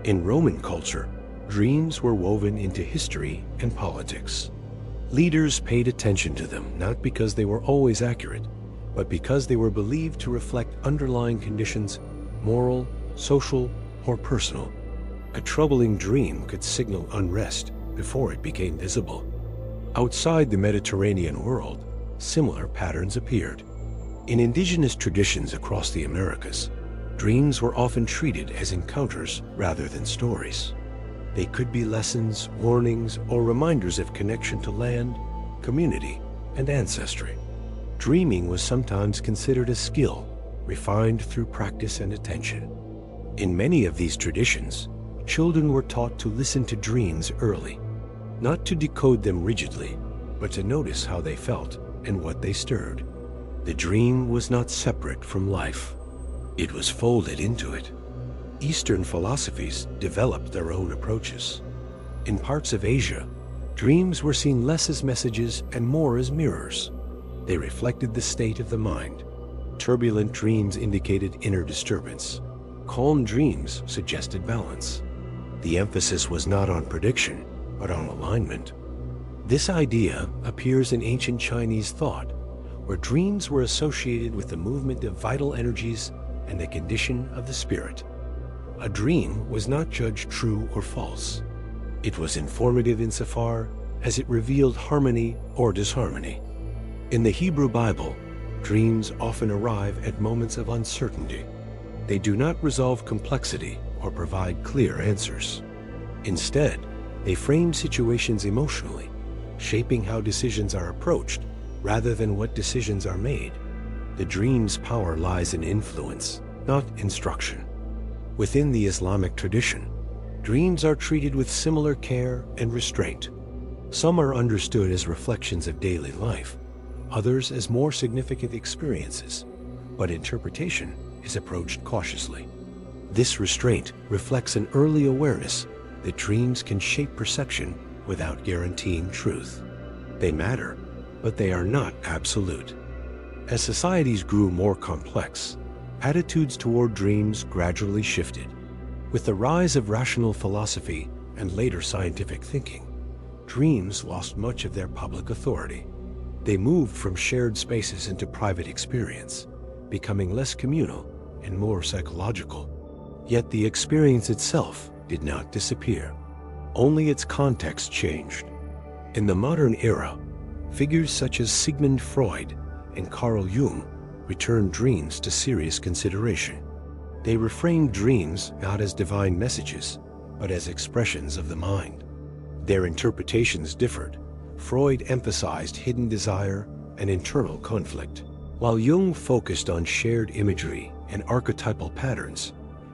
In Roman culture, dreams were woven into history and politics. Leaders paid attention to them not because they were always accurate, but because they were believed to reflect underlying conditions, moral, social, or personal. A troubling dream could signal unrest before it became visible. Outside the Mediterranean world, similar patterns appeared. In indigenous traditions across the Americas, dreams were often treated as encounters rather than stories. They could be lessons, warnings, or reminders of connection to land, community, and ancestry. Dreaming was sometimes considered a skill, refined through practice and attention. In many of these traditions, children were taught to listen to dreams early, not to decode them rigidly, but to notice how they felt and what they stirred. The dream was not separate from life. It was folded into it. Eastern philosophies developed their own approaches. In parts of Asia, dreams were seen less as messages and more as mirrors. They reflected the state of the mind. Turbulent dreams indicated inner disturbance. Calm dreams suggested balance. The emphasis was not on prediction, but on alignment. This idea appears in ancient Chinese thought, where dreams were associated with the movement of vital energies and the condition of the spirit. A dream was not judged true or false. It was informative insofar as it revealed harmony or disharmony. In the Hebrew Bible, dreams often arrive at moments of uncertainty. They do not resolve complexity or provide clear answers. Instead, they frame situations emotionally, shaping how decisions are approached rather than what decisions are made. The dream's power lies in influence, not instruction. Within the Islamic tradition, dreams are treated with similar care and restraint. Some are understood as reflections of daily life, others as more significant experiences, but interpretation is approached cautiously. This restraint reflects an early awareness that dreams can shape perception without guaranteeing truth. They matter, but they are not absolute. As societies grew more complex, attitudes toward dreams gradually shifted. With the rise of rational philosophy and later scientific thinking, dreams lost much of their public authority. They moved from shared spaces into private experience, becoming less communal and more psychological. Yet the experience itself did not disappear. Only its context changed. In the modern era, figures such as Sigmund Freud and Carl Jung returned dreams to serious consideration. They reframed dreams not as divine messages, but as expressions of the mind. Their interpretations differed. Freud emphasized hidden desire and internal conflict, while Jung focused on shared imagery and archetypal patterns,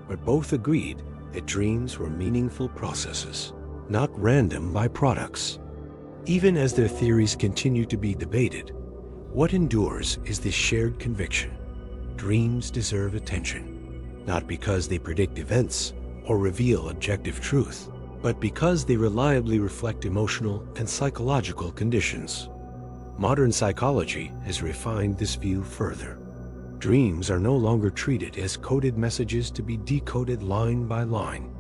but both agreed that dreams were meaningful processes, not random byproducts. Even as their theories continue to be debated, what endures is this shared conviction: dreams deserve attention, not because they predict events or reveal objective truth, but because they reliably reflect emotional and psychological conditions. Modern psychology has refined this view further. Dreams are no longer treated as coded messages to be decoded line by line.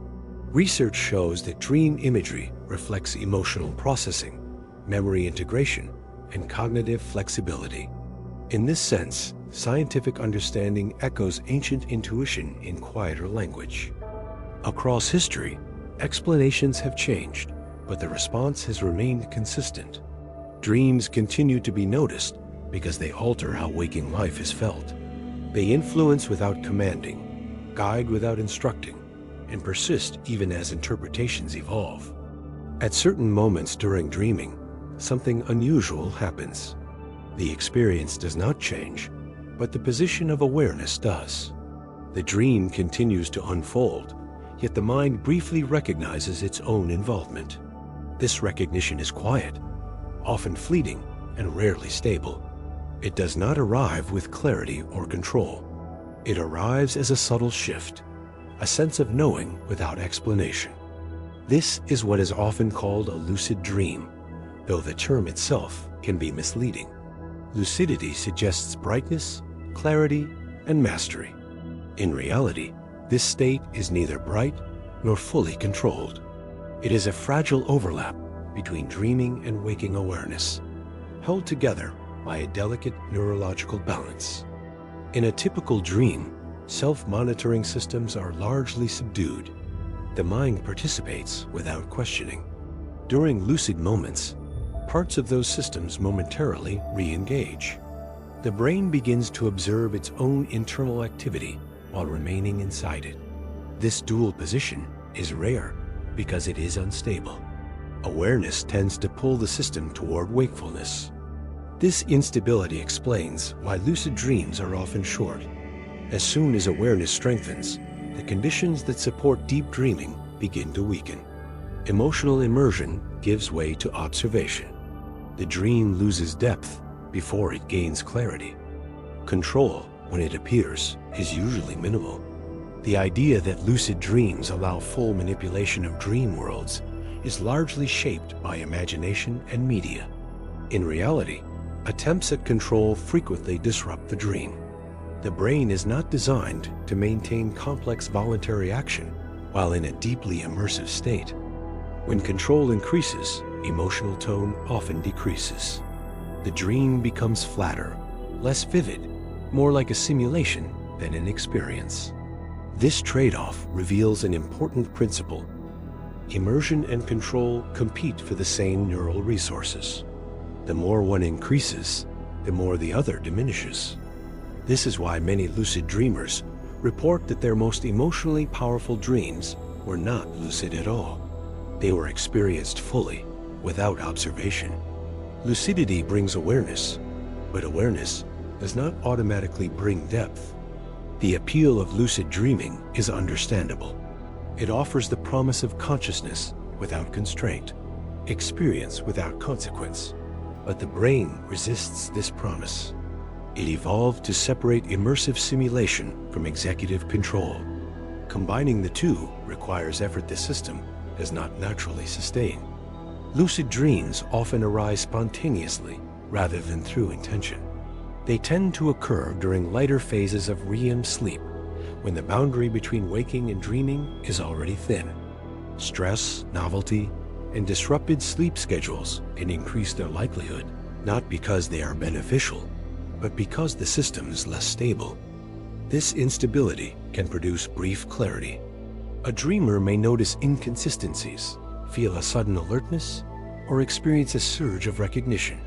Research shows that dream imagery reflects emotional processing, memory integration, and cognitive flexibility. In this sense, scientific understanding echoes ancient intuition in quieter language. Across history, explanations have changed, but the response has remained consistent. Dreams continue to be noticed because they alter how waking life is felt. They influence without commanding, guide without instructing, and persist even as interpretations evolve. At certain moments during dreaming, something unusual happens. The experience does not change, but the position of awareness does. The dream continues to unfold, yet the mind briefly recognizes its own involvement. This recognition is quiet, often fleeting, and rarely stable. It does not arrive with clarity or control. It arrives as a subtle shift, a sense of knowing without explanation. This is what is often called a lucid dream, though the term itself can be misleading. Lucidity suggests brightness, clarity, and mastery. In reality, this state is neither bright nor fully controlled. It is a fragile overlap between dreaming and waking awareness, held together by a delicate neurological balance. In a typical dream, self-monitoring systems are largely subdued. The mind participates without questioning. During lucid moments, parts of those systems momentarily re-engage. The brain begins to observe its own internal activity while remaining inside it. This dual position is rare because it is unstable. Awareness tends to pull the system toward wakefulness. This instability explains why lucid dreams are often short. As soon as awareness strengthens, the conditions that support deep dreaming begin to weaken. Emotional immersion gives way to observation. The dream loses depth before it gains clarity. Control, when it appears, is usually minimal. The idea that lucid dreams allow full manipulation of dream worlds is largely shaped by imagination and media. In reality, attempts at control frequently disrupt the dream. The brain is not designed to maintain complex voluntary action while in a deeply immersive state. When control increases, emotional tone often decreases. The dream becomes flatter, less vivid, more like a simulation than an experience. This trade-off reveals an important principle. Immersion and control compete for the same neural resources. The more one increases, the more the other diminishes. This is why many lucid dreamers report that their most emotionally powerful dreams were not lucid at all. They were experienced fully, without observation. Lucidity brings awareness, but awareness does not automatically bring depth. The appeal of lucid dreaming is understandable. It offers the promise of consciousness without constraint, experience without consequence. But the brain resists this promise. It evolved to separate immersive simulation from executive control. Combining the two requires effort the system does not naturally sustain. Lucid dreams often arise spontaneously rather than through intention. They tend to occur during lighter phases of REM sleep, when the boundary between waking and dreaming is already thin. Stress, novelty, and disrupted sleep schedules can increase their likelihood, not because they are beneficial, but because the system is less stable. This instability can produce brief clarity. A dreamer may notice inconsistencies, feel a sudden alertness, or experience a surge of recognition.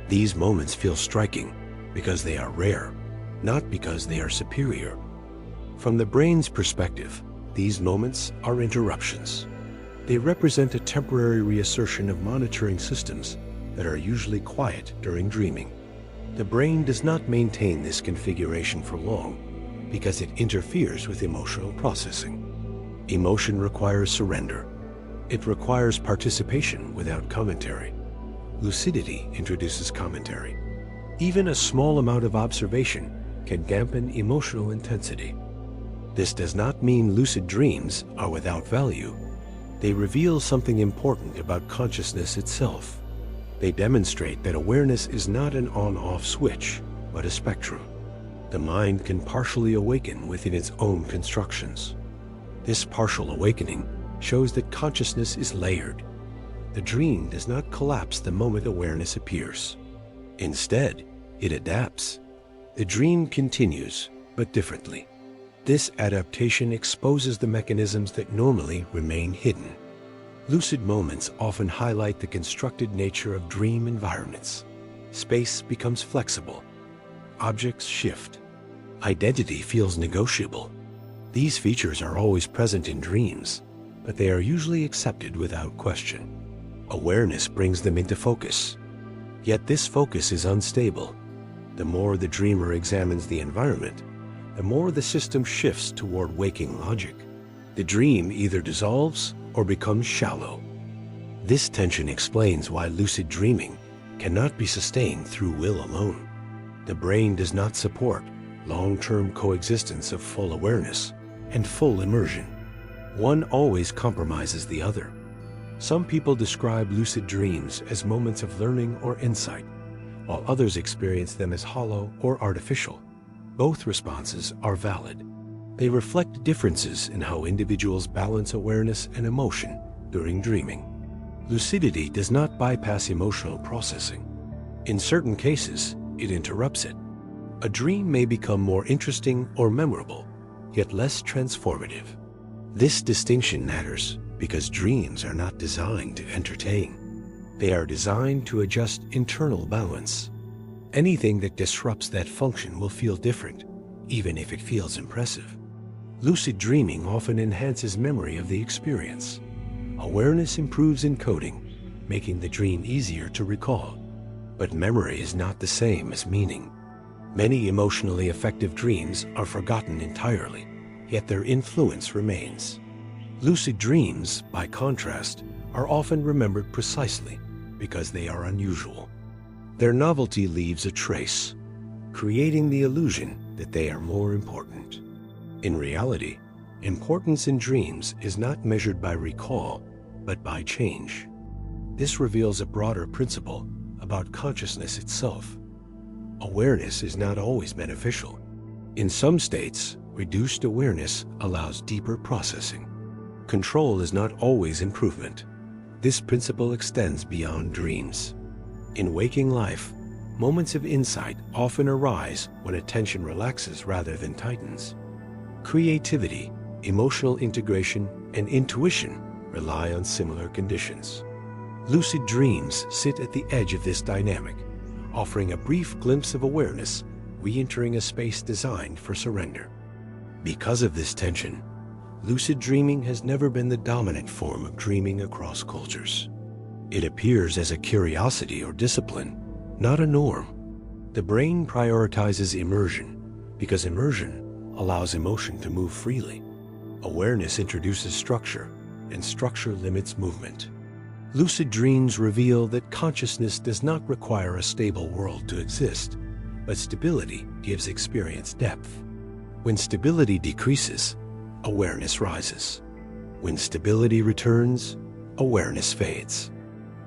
These moments feel striking because they are rare, not because they are superior. From the brain's perspective, these moments are interruptions. They represent a temporary reassertion of monitoring systems that are usually quiet during dreaming. The brain does not maintain this configuration for long because it interferes with emotional processing. Emotion requires surrender. It requires participation without commentary. Lucidity introduces commentary. Even a small amount of observation can dampen emotional intensity. This does not mean lucid dreams are without value. They reveal something important about consciousness itself. They demonstrate that awareness is not an on-off switch, but a spectrum. The mind can partially awaken within its own constructions. This partial awakening shows that consciousness is layered. The dream does not collapse the moment awareness appears. Instead, it adapts. The dream continues, but differently. This adaptation exposes the mechanisms that normally remain hidden. Lucid moments often highlight the constructed nature of dream environments. Space becomes flexible. Objects shift. Identity feels negotiable. These features are always present in dreams, but they are usually accepted without question. Awareness brings them into focus. Yet this focus is unstable. The more the dreamer examines the environment, the more the system shifts toward waking logic. The dream either dissolves or becomes shallow. This tension explains why lucid dreaming cannot be sustained through will alone. The brain does not support long-term coexistence of full awareness and full immersion. One always compromises the other. Some people describe lucid dreams as moments of learning or insight, while others experience them as hollow or artificial. Both responses are valid. They reflect differences in how individuals balance awareness and emotion during dreaming. Lucidity does not bypass emotional processing. In certain cases, it interrupts it. A dream may become more interesting or memorable, yet less transformative. This distinction matters because dreams are not designed to entertain. They are designed to adjust internal balance. Anything that disrupts that function will feel different, even if it feels impressive. Lucid dreaming often enhances memory of the experience. Awareness improves encoding, making the dream easier to recall. But memory is not the same as meaning. Many emotionally effective dreams are forgotten entirely, yet their influence remains. Lucid dreams, by contrast, are often remembered precisely because they are unusual. Their novelty leaves a trace, creating the illusion that they are more important. In reality, importance in dreams is not measured by recall, but by change. This reveals a broader principle about consciousness itself. Awareness is not always beneficial. In some states, reduced awareness allows deeper processing. Control is not always improvement. This principle extends beyond dreams. In waking life, moments of insight often arise when attention relaxes rather than tightens. Creativity, emotional integration, and intuition rely on similar conditions. Lucid dreams sit at the edge of this dynamic, offering a brief glimpse of awareness, re-entering a space designed for surrender. Because of this tension, lucid dreaming has never been the dominant form of dreaming across cultures. It appears as a curiosity or discipline, not a norm. The brain prioritizes immersion because immersion allows emotion to move freely. Awareness introduces structure, and structure limits movement. Lucid dreams reveal that consciousness does not require a stable world to exist, but stability gives experience depth. When stability decreases, awareness rises. When stability returns, awareness fades.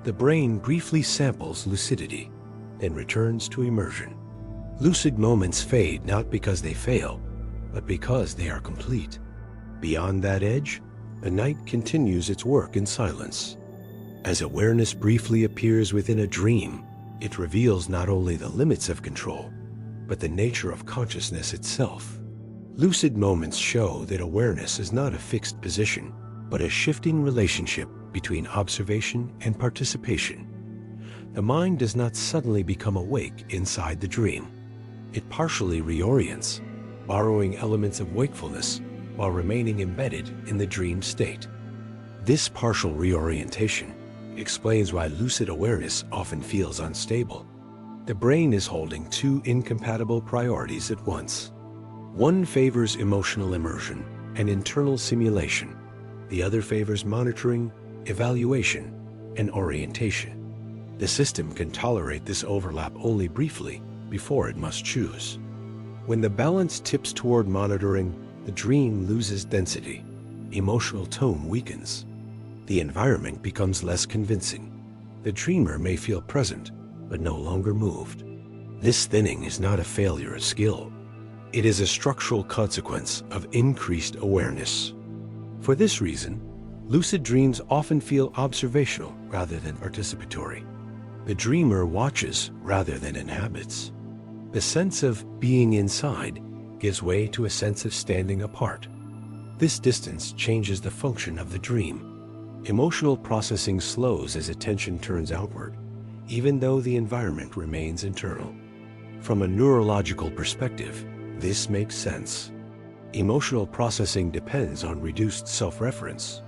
The brain briefly samples lucidity, then returns to immersion. Lucid moments fade not because they fail, but because they are complete. Beyond that edge, the night continues its work in silence. As awareness briefly appears within a dream, it reveals not only the limits of control, but the nature of consciousness itself. Lucid moments show that awareness is not a fixed position, but a shifting relationship between observation and participation. The mind does not suddenly become awake inside the dream. It partially reorients, borrowing elements of wakefulness while remaining embedded in the dream state. This partial reorientation explains why lucid awareness often feels unstable. The brain is holding two incompatible priorities at once. One favors emotional immersion and internal simulation. The other favors monitoring, evaluation, and orientation. The system can tolerate this overlap only briefly before it must choose. When the balance tips toward monitoring, the dream loses density. Emotional tone weakens. The environment becomes less convincing. The dreamer may feel present, but no longer moved. This thinning is not a failure of skill. It is a structural consequence of increased awareness. For this reason, lucid dreams often feel observational rather than participatory. The dreamer watches rather than inhabits. The sense of being inside gives way to a sense of standing apart. This distance changes the function of the dream. Emotional processing slows as attention turns outward, even though the environment remains internal. From a neurological perspective, this makes sense. Emotional processing depends on reduced self-reference.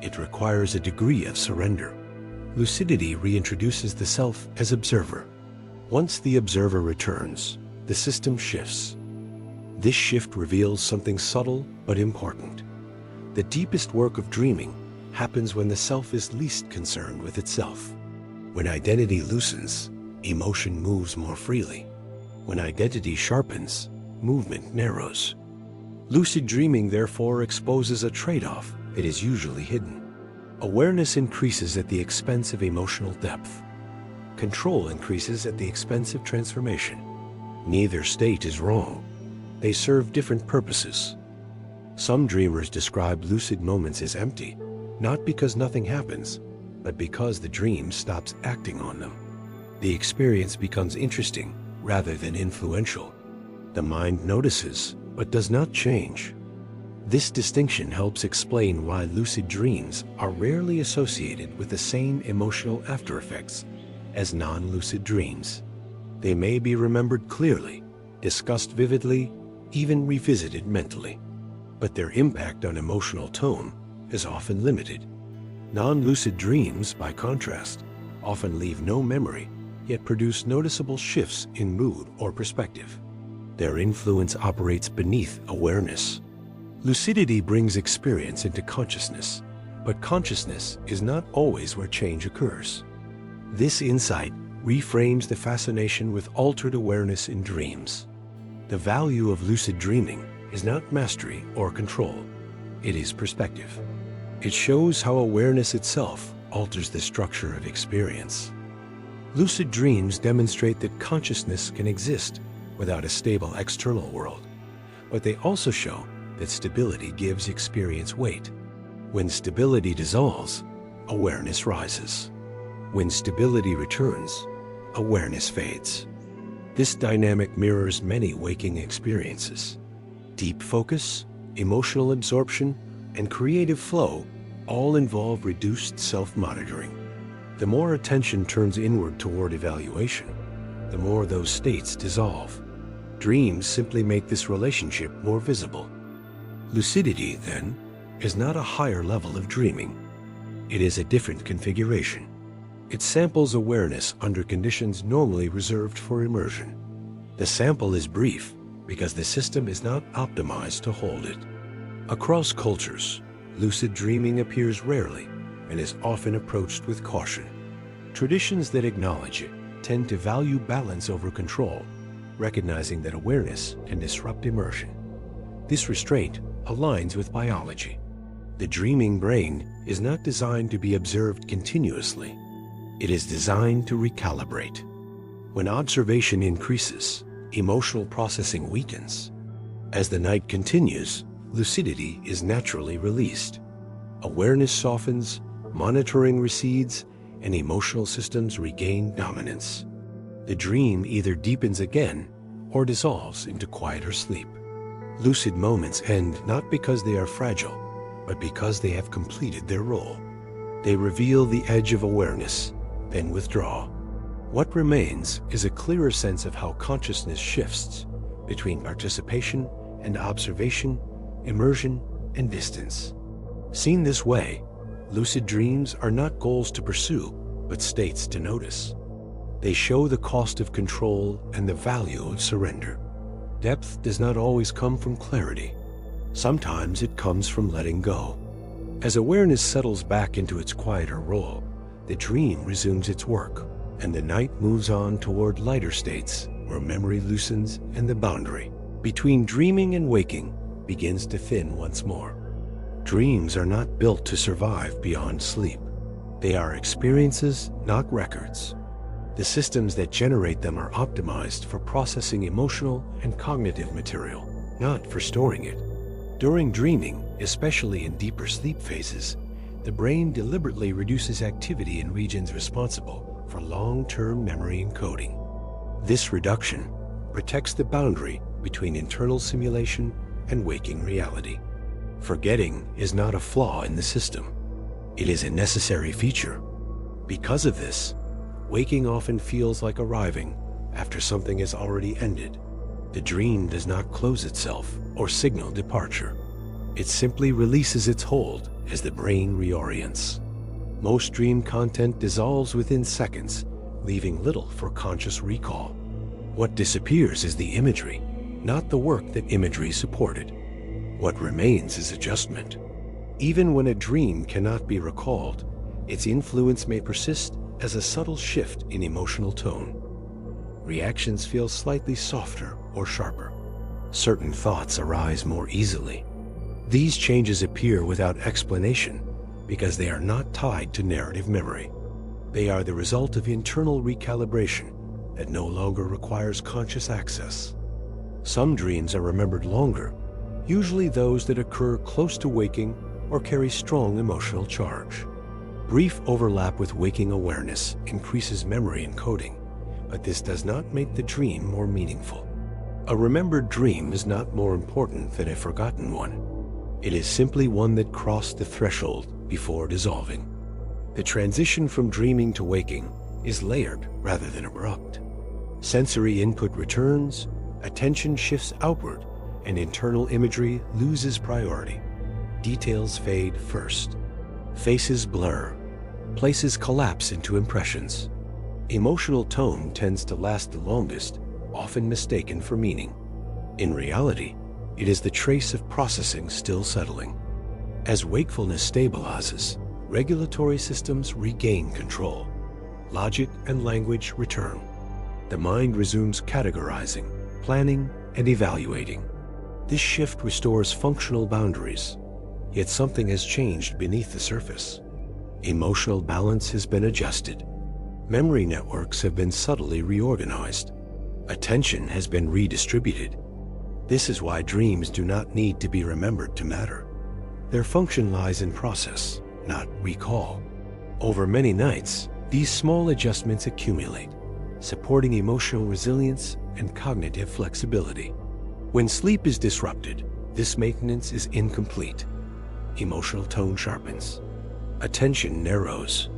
It requires a degree of surrender. Lucidity reintroduces the self as observer. Once the observer returns, the system shifts. This shift reveals something subtle but important. The deepest work of dreaming happens when the self is least concerned with itself. When identity loosens, emotion moves more freely. When identity sharpens, movement narrows. Lucid dreaming therefore exposes a trade-off that is usually hidden. Awareness increases at the expense of emotional depth. Control increases at the expense of transformation. Neither state is wrong. They serve different purposes. Some dreamers describe lucid moments as empty, not because nothing happens, but because the dream stops acting on them. The experience becomes interesting rather than influential. The mind notices, but does not change. This distinction helps explain why lucid dreams are rarely associated with the same emotional aftereffects as non-lucid dreams. They may be remembered clearly, discussed vividly, even revisited mentally, but their impact on emotional tone is often limited. Non-lucid dreams, by contrast, often leave no memory, yet produce noticeable shifts in mood or perspective. Their influence operates beneath awareness. Lucidity brings experience into consciousness, but consciousness is not always where change occurs. This insight reframes the fascination with altered awareness in dreams. The value of lucid dreaming is not mastery or control. It is perspective. It shows how awareness itself alters the structure of experience. Lucid dreams demonstrate that consciousness can exist without a stable external world, but they also show that stability gives experience weight. When stability dissolves, awareness rises. When stability returns, awareness fades. This dynamic mirrors many waking experiences. Deep focus, emotional absorption, and creative flow all involve reduced self-monitoring. The more attention turns inward toward evaluation, the more those states dissolve. Dreams simply make this relationship more visible. Lucidity, then, is not a higher level of dreaming. It is a different configuration. It samples awareness under conditions normally reserved for immersion. The sample is brief because the system is not optimized to hold it. Across cultures, lucid dreaming appears rarely and is often approached with caution. Traditions that acknowledge it tend to value balance over control, recognizing that awareness can disrupt immersion. This restraint aligns with biology. The dreaming brain is not designed to be observed continuously. It is designed to recalibrate. When observation increases, emotional processing weakens. As the night continues, lucidity is naturally released. Awareness softens, monitoring recedes, and emotional systems regain dominance. The dream either deepens again or dissolves into quieter sleep. Lucid moments end not because they are fragile, but because they have completed their role. They reveal the edge of awareness, then withdraw. What remains is a clearer sense of how consciousness shifts between participation and observation, immersion and distance. Seen this way, lucid dreams are not goals to pursue, but states to notice. They show the cost of control and the value of surrender. Depth does not always come from clarity. Sometimes it comes from letting go. As awareness settles back into its quieter role, the dream resumes its work, and the night moves on toward lighter states where memory loosens and the boundary between dreaming and waking begins to thin once more. Dreams are not built to survive beyond sleep. They are experiences, not records. The systems that generate them are optimized for processing emotional and cognitive material, not for storing it. During dreaming, especially in deeper sleep phases, the brain deliberately reduces activity in regions responsible for long-term memory encoding. This reduction protects the boundary between internal simulation and waking reality. Forgetting is not a flaw in the system. It is a necessary feature. Because of this, waking often feels like arriving after something has already ended. The dream does not close itself or signal departure. It simply releases its hold as the brain reorients. Most dream content dissolves within seconds, leaving little for conscious recall. What disappears is the imagery, not the work that imagery supported. What remains is adjustment. Even when a dream cannot be recalled, its influence may persist as a subtle shift in emotional tone. Reactions feel slightly softer or sharper. Certain thoughts arise more easily. These changes appear without explanation because they are not tied to narrative memory. They are the result of internal recalibration that no longer requires conscious access. Some dreams are remembered longer, usually those that occur close to waking or carry strong emotional charge. Brief overlap with waking awareness increases memory encoding, but this does not make the dream more meaningful. A remembered dream is not more important than a forgotten one. It is simply one that crossed the threshold before dissolving. The transition from dreaming to waking is layered rather than abrupt. Sensory input returns, attention shifts outward, and internal imagery loses priority. Details fade first. Faces blur. Places collapse into impressions. Emotional tone tends to last the longest, often mistaken for meaning. In reality, it is the trace of processing still settling. As wakefulness stabilizes, regulatory systems regain control. Logic and language return. The mind resumes categorizing, planning, and evaluating. This shift restores functional boundaries, yet something has changed beneath the surface. Emotional balance has been adjusted. Memory networks have been subtly reorganized. Attention has been redistributed. This is why dreams do not need to be remembered to matter. Their function lies in process, not recall. Over many nights, these small adjustments accumulate, supporting emotional resilience and cognitive flexibility. When sleep is disrupted, this maintenance is incomplete. Emotional tone sharpens. Attention narrows.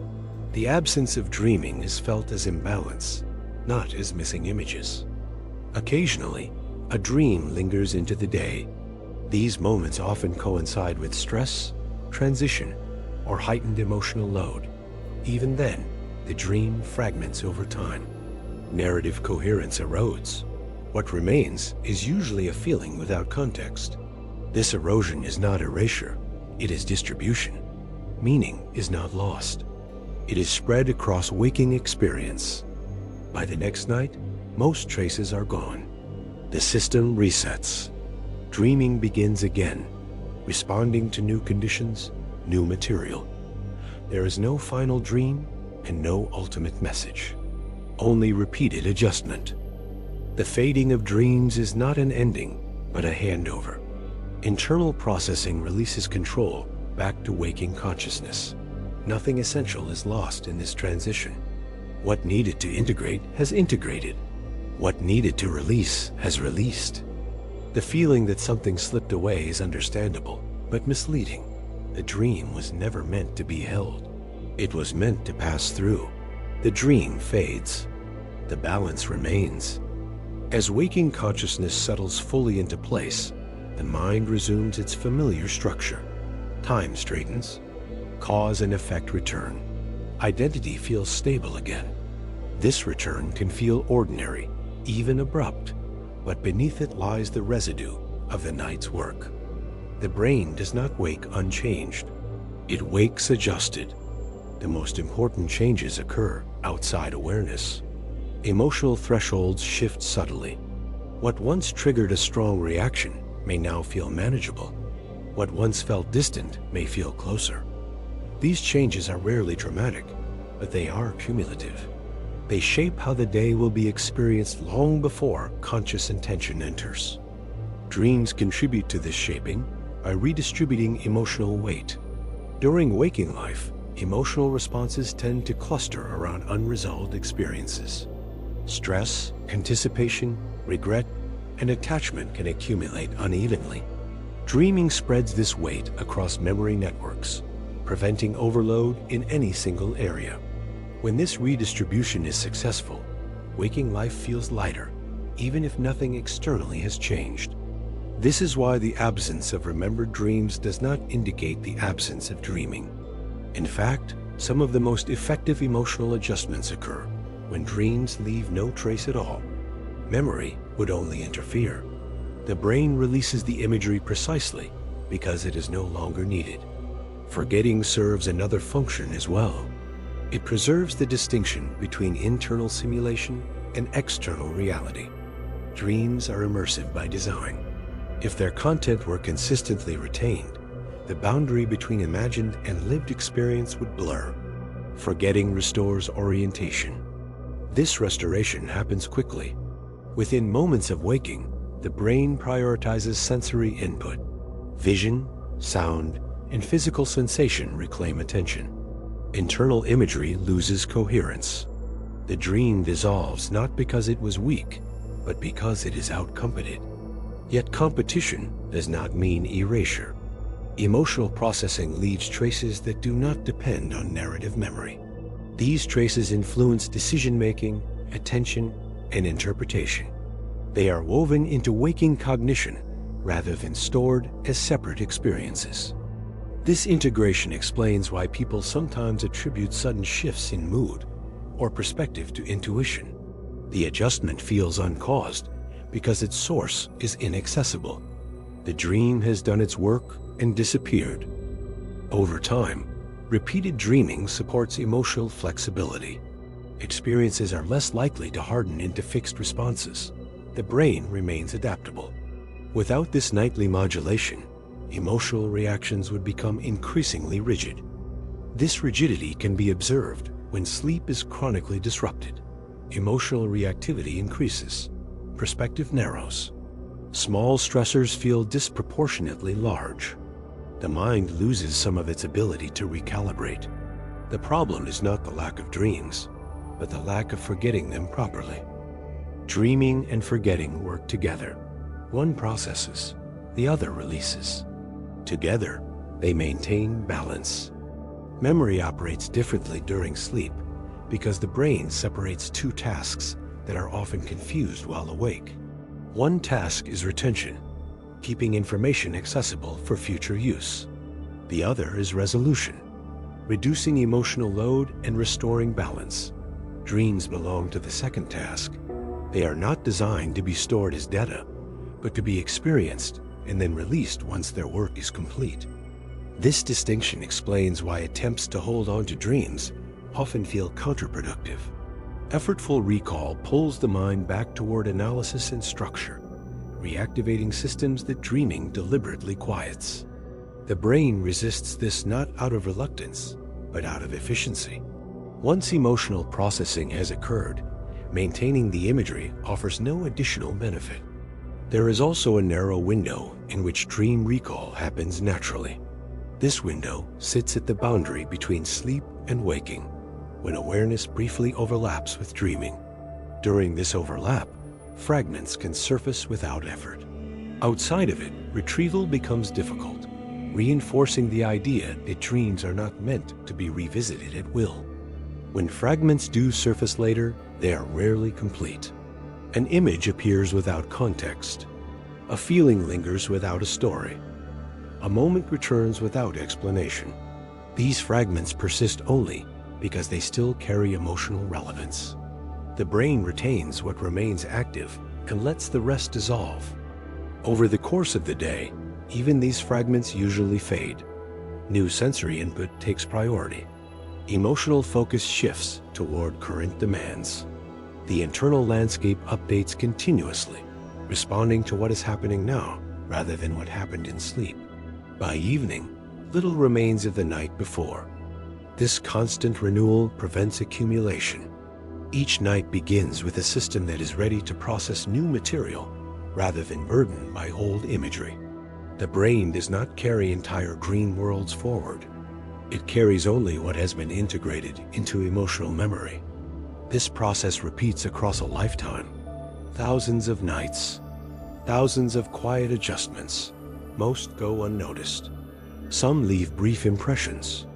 The absence of dreaming is felt as imbalance, not as missing images. Occasionally, a dream lingers into the day. These moments often coincide with stress, transition, or heightened emotional load. Even then, the dream fragments over time. Narrative coherence erodes. What remains is usually a feeling without context. This erosion is not erasure, it is distribution. Meaning is not lost. It is spread across waking experience. By the next night, most traces are gone. The system resets. Dreaming begins again, responding to new conditions, new material. There is no final dream and no ultimate message. Only repeated adjustment. The fading of dreams is not an ending, but a handover. Internal processing releases control back to waking consciousness. Nothing essential is lost in this transition. What needed to integrate has integrated. What needed to release has released. The feeling that something slipped away is understandable, but misleading. The dream was never meant to be held. It was meant to pass through. The dream fades. The balance remains. As waking consciousness settles fully into place, the mind resumes its familiar structure. Time straightens. Cause and effect return. Identity feels stable again. This return can feel ordinary, even abrupt, but beneath it lies the residue of the night's work. The brain does not wake unchanged. It wakes adjusted. The most important changes occur outside awareness. Emotional thresholds shift subtly. What once triggered a strong reaction may now feel manageable. What once felt distant may feel closer. These changes are rarely dramatic, but they are cumulative. They shape how the day will be experienced long before conscious intention enters. Dreams contribute to this shaping by redistributing emotional weight. During waking life, emotional responses tend to cluster around unresolved experiences. Stress, anticipation, regret, and attachment can accumulate unevenly. Dreaming spreads this weight across memory networks, preventing overload in any single area. When this redistribution is successful, waking life feels lighter, even if nothing externally has changed. This is why the absence of remembered dreams does not indicate the absence of dreaming. In fact, some of the most effective emotional adjustments occur when dreams leave no trace at all. Memory would only interfere. The brain releases the imagery precisely because it is no longer needed. Forgetting serves another function as well. It preserves the distinction between internal simulation and external reality. Dreams are immersive by design. If their content were consistently retained, the boundary between imagined and lived experience would blur. Forgetting restores orientation. This restoration happens quickly. Within moments of waking, the brain prioritizes sensory input. Vision, sound, and physical sensation reclaim attention. Internal imagery loses coherence. The dream dissolves not because it was weak, but because it is outcompeted. Yet competition does not mean erasure. Emotional processing leaves traces that do not depend on narrative memory. These traces influence decision-making, attention, and interpretation. They are woven into waking cognition rather than stored as separate experiences. This integration explains why people sometimes attribute sudden shifts in mood or perspective to intuition. The adjustment feels uncaused because its source is inaccessible. The dream has done its work and disappeared. Over time, repeated dreaming supports emotional flexibility. Experiences are less likely to harden into fixed responses. The brain remains adaptable. Without this nightly modulation, emotional reactions would become increasingly rigid. This rigidity can be observed when sleep is chronically disrupted. Emotional reactivity increases. Perspective narrows. Small stressors feel disproportionately large. The mind loses some of its ability to recalibrate. The problem is not the lack of dreams, but the lack of forgetting them properly. Dreaming and forgetting work together. One processes, the other releases. Together, they maintain balance. Memory operates differently during sleep because the brain separates two tasks that are often confused while awake. One task is retention, keeping information accessible for future use. The other is resolution, reducing emotional load and restoring balance. Dreams belong to the second task. They are not designed to be stored as data, but to be experienced and then released once their work is complete. This distinction explains why attempts to hold on to dreams often feel counterproductive. Effortful recall pulls the mind back toward analysis and structure, reactivating systems that dreaming deliberately quiets. The brain resists this not out of reluctance, but out of efficiency. Once emotional processing has occurred, maintaining the imagery offers no additional benefit. There is also a narrow window in which dream recall happens naturally. This window sits at the boundary between sleep and waking, when awareness briefly overlaps with dreaming. During this overlap, fragments can surface without effort. Outside of it, retrieval becomes difficult, reinforcing the idea that dreams are not meant to be revisited at will. When fragments do surface later, they are rarely complete. An image appears without context. A feeling lingers without a story. A moment returns without explanation. These fragments persist only because they still carry emotional relevance. The brain retains what remains active and lets the rest dissolve. Over the course of the day, even these fragments usually fade. New sensory input takes priority. Emotional focus shifts toward current demands. The internal landscape updates continuously, responding to what is happening now rather than what happened in sleep. By evening, little remains of the night before. This constant renewal prevents accumulation. Each night begins with a system that is ready to process new material rather than burdened by old imagery. The brain does not carry entire dream worlds forward. It carries only what has been integrated into emotional memory. This process repeats across a lifetime, thousands of nights. Thousands of quiet adjustments. Most go unnoticed. Some leave brief impressions.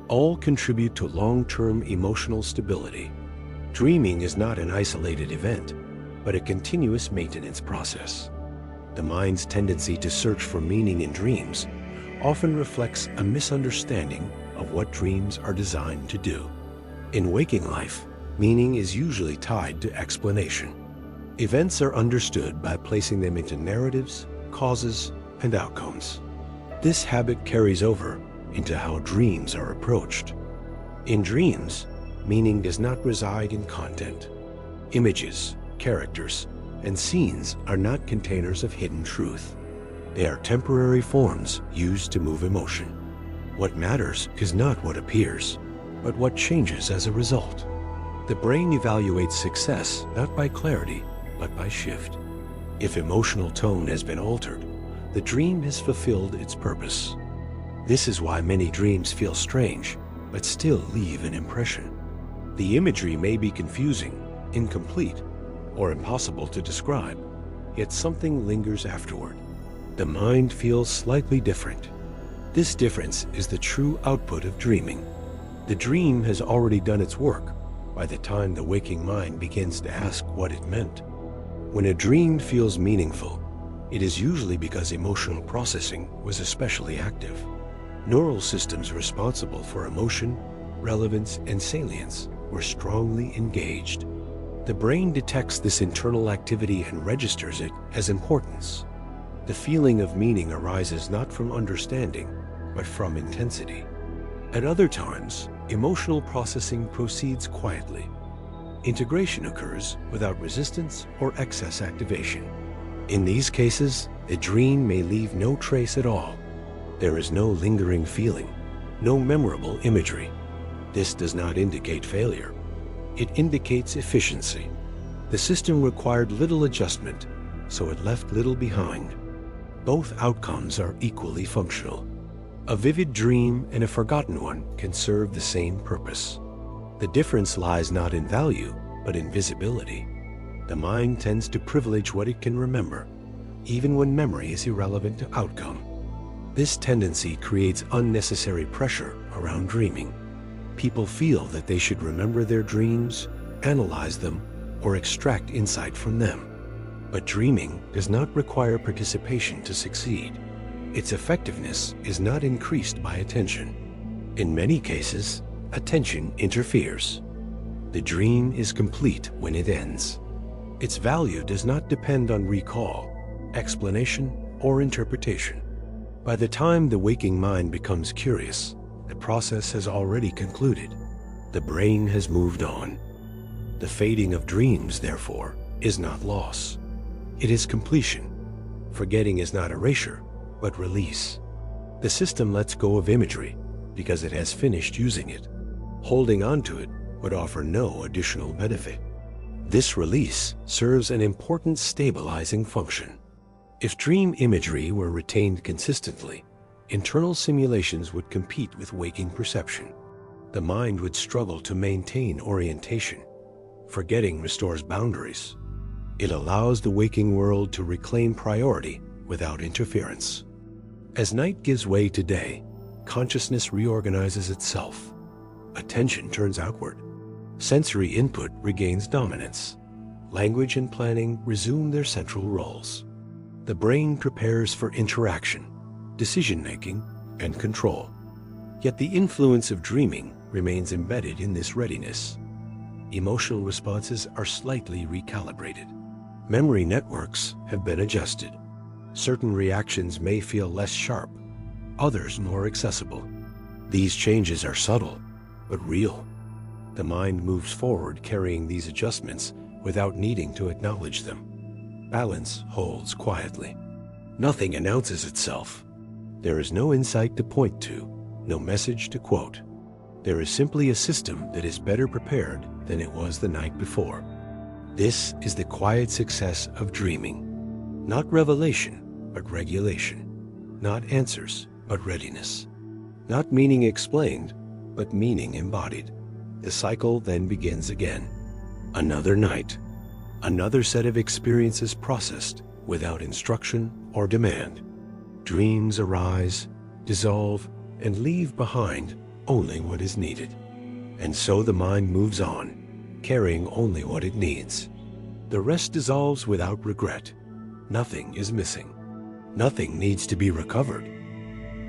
All contribute to long-term emotional stability. Dreaming is not an isolated event, but a continuous maintenance process. The mind's tendency to search for meaning in dreams often reflects a misunderstanding of what dreams are designed to do. In waking life, meaning is usually tied to explanation. Events are understood by placing them into narratives, causes, and outcomes. This habit carries over into how dreams are approached. In dreams, meaning does not reside in content. Images, characters, and scenes are not containers of hidden truth. They are temporary forms used to move emotion. What matters is not what appears, but what changes as a result. The brain evaluates success not by clarity, but by shift. If emotional tone has been altered, the dream has fulfilled its purpose. This is why many dreams feel strange, but still leave an impression. The imagery may be confusing, incomplete, or impossible to describe, yet something lingers afterward. The mind feels slightly different. This difference is the true output of dreaming. The dream has already done its work by the time the waking mind begins to ask what it meant. When a dream feels meaningful, it is usually because emotional processing was especially active. Neural systems responsible for emotion, relevance, and salience were strongly engaged. The brain detects this internal activity and registers it as importance. The feeling of meaning arises not from understanding, but from intensity. At other times, emotional processing proceeds quietly. Integration occurs without resistance or excess activation. In these cases, the dream may leave no trace at all. There is no lingering feeling, no memorable imagery. This does not indicate failure. It indicates efficiency. The system required little adjustment, so it left little behind. Both outcomes are equally functional. A vivid dream and a forgotten one can serve the same purpose. The difference lies not in value, but in visibility. The mind tends to privilege what it can remember, even when memory is irrelevant to outcome. This tendency creates unnecessary pressure around dreaming. People feel that they should remember their dreams, analyze them, or extract insight from them. But dreaming does not require participation to succeed. Its effectiveness is not increased by attention. In many cases, attention interferes. The dream is complete when it ends. Its value does not depend on recall, explanation, or interpretation. By the time the waking mind becomes curious, the process has already concluded. The brain has moved on. The fading of dreams, therefore, is not loss. It is completion. Forgetting is not erasure, but release. The system lets go of imagery because it has finished using it. Holding on to it would offer no additional benefit. This release serves an important stabilizing function. If dream imagery were retained consistently, internal simulations would compete with waking perception. The mind would struggle to maintain orientation. Forgetting restores boundaries. It allows the waking world to reclaim priority without interference. As night gives way to day, consciousness reorganizes itself. Attention turns outward. Sensory input regains dominance. Language and planning resume their central roles. The brain prepares for interaction, decision-making, and control. Yet the influence of dreaming remains embedded in this readiness. Emotional responses are slightly recalibrated. Memory networks have been adjusted. Certain reactions may feel less sharp, others more accessible. These changes are subtle, but real. The mind moves forward carrying these adjustments without needing to acknowledge them. Balance holds quietly. Nothing announces itself. There is no insight to point to, no message to quote. There is simply a system that is better prepared than it was the night before. This is the quiet success of dreaming. Not revelation, but regulation. Not answers, but readiness. Not meaning explained, but meaning embodied. The cycle then begins again. Another night. Another set of experiences processed without instruction or demand. Dreams arise, dissolve, and leave behind only what is needed. And so the mind moves on, carrying only what it needs. The rest dissolves without regret. Nothing is missing. Nothing needs to be recovered.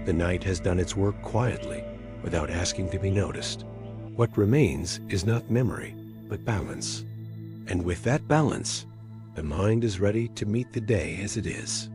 The night has done its work quietly, without asking to be noticed. What remains is not memory, but balance. And with that balance, the mind is ready to meet the day as it is.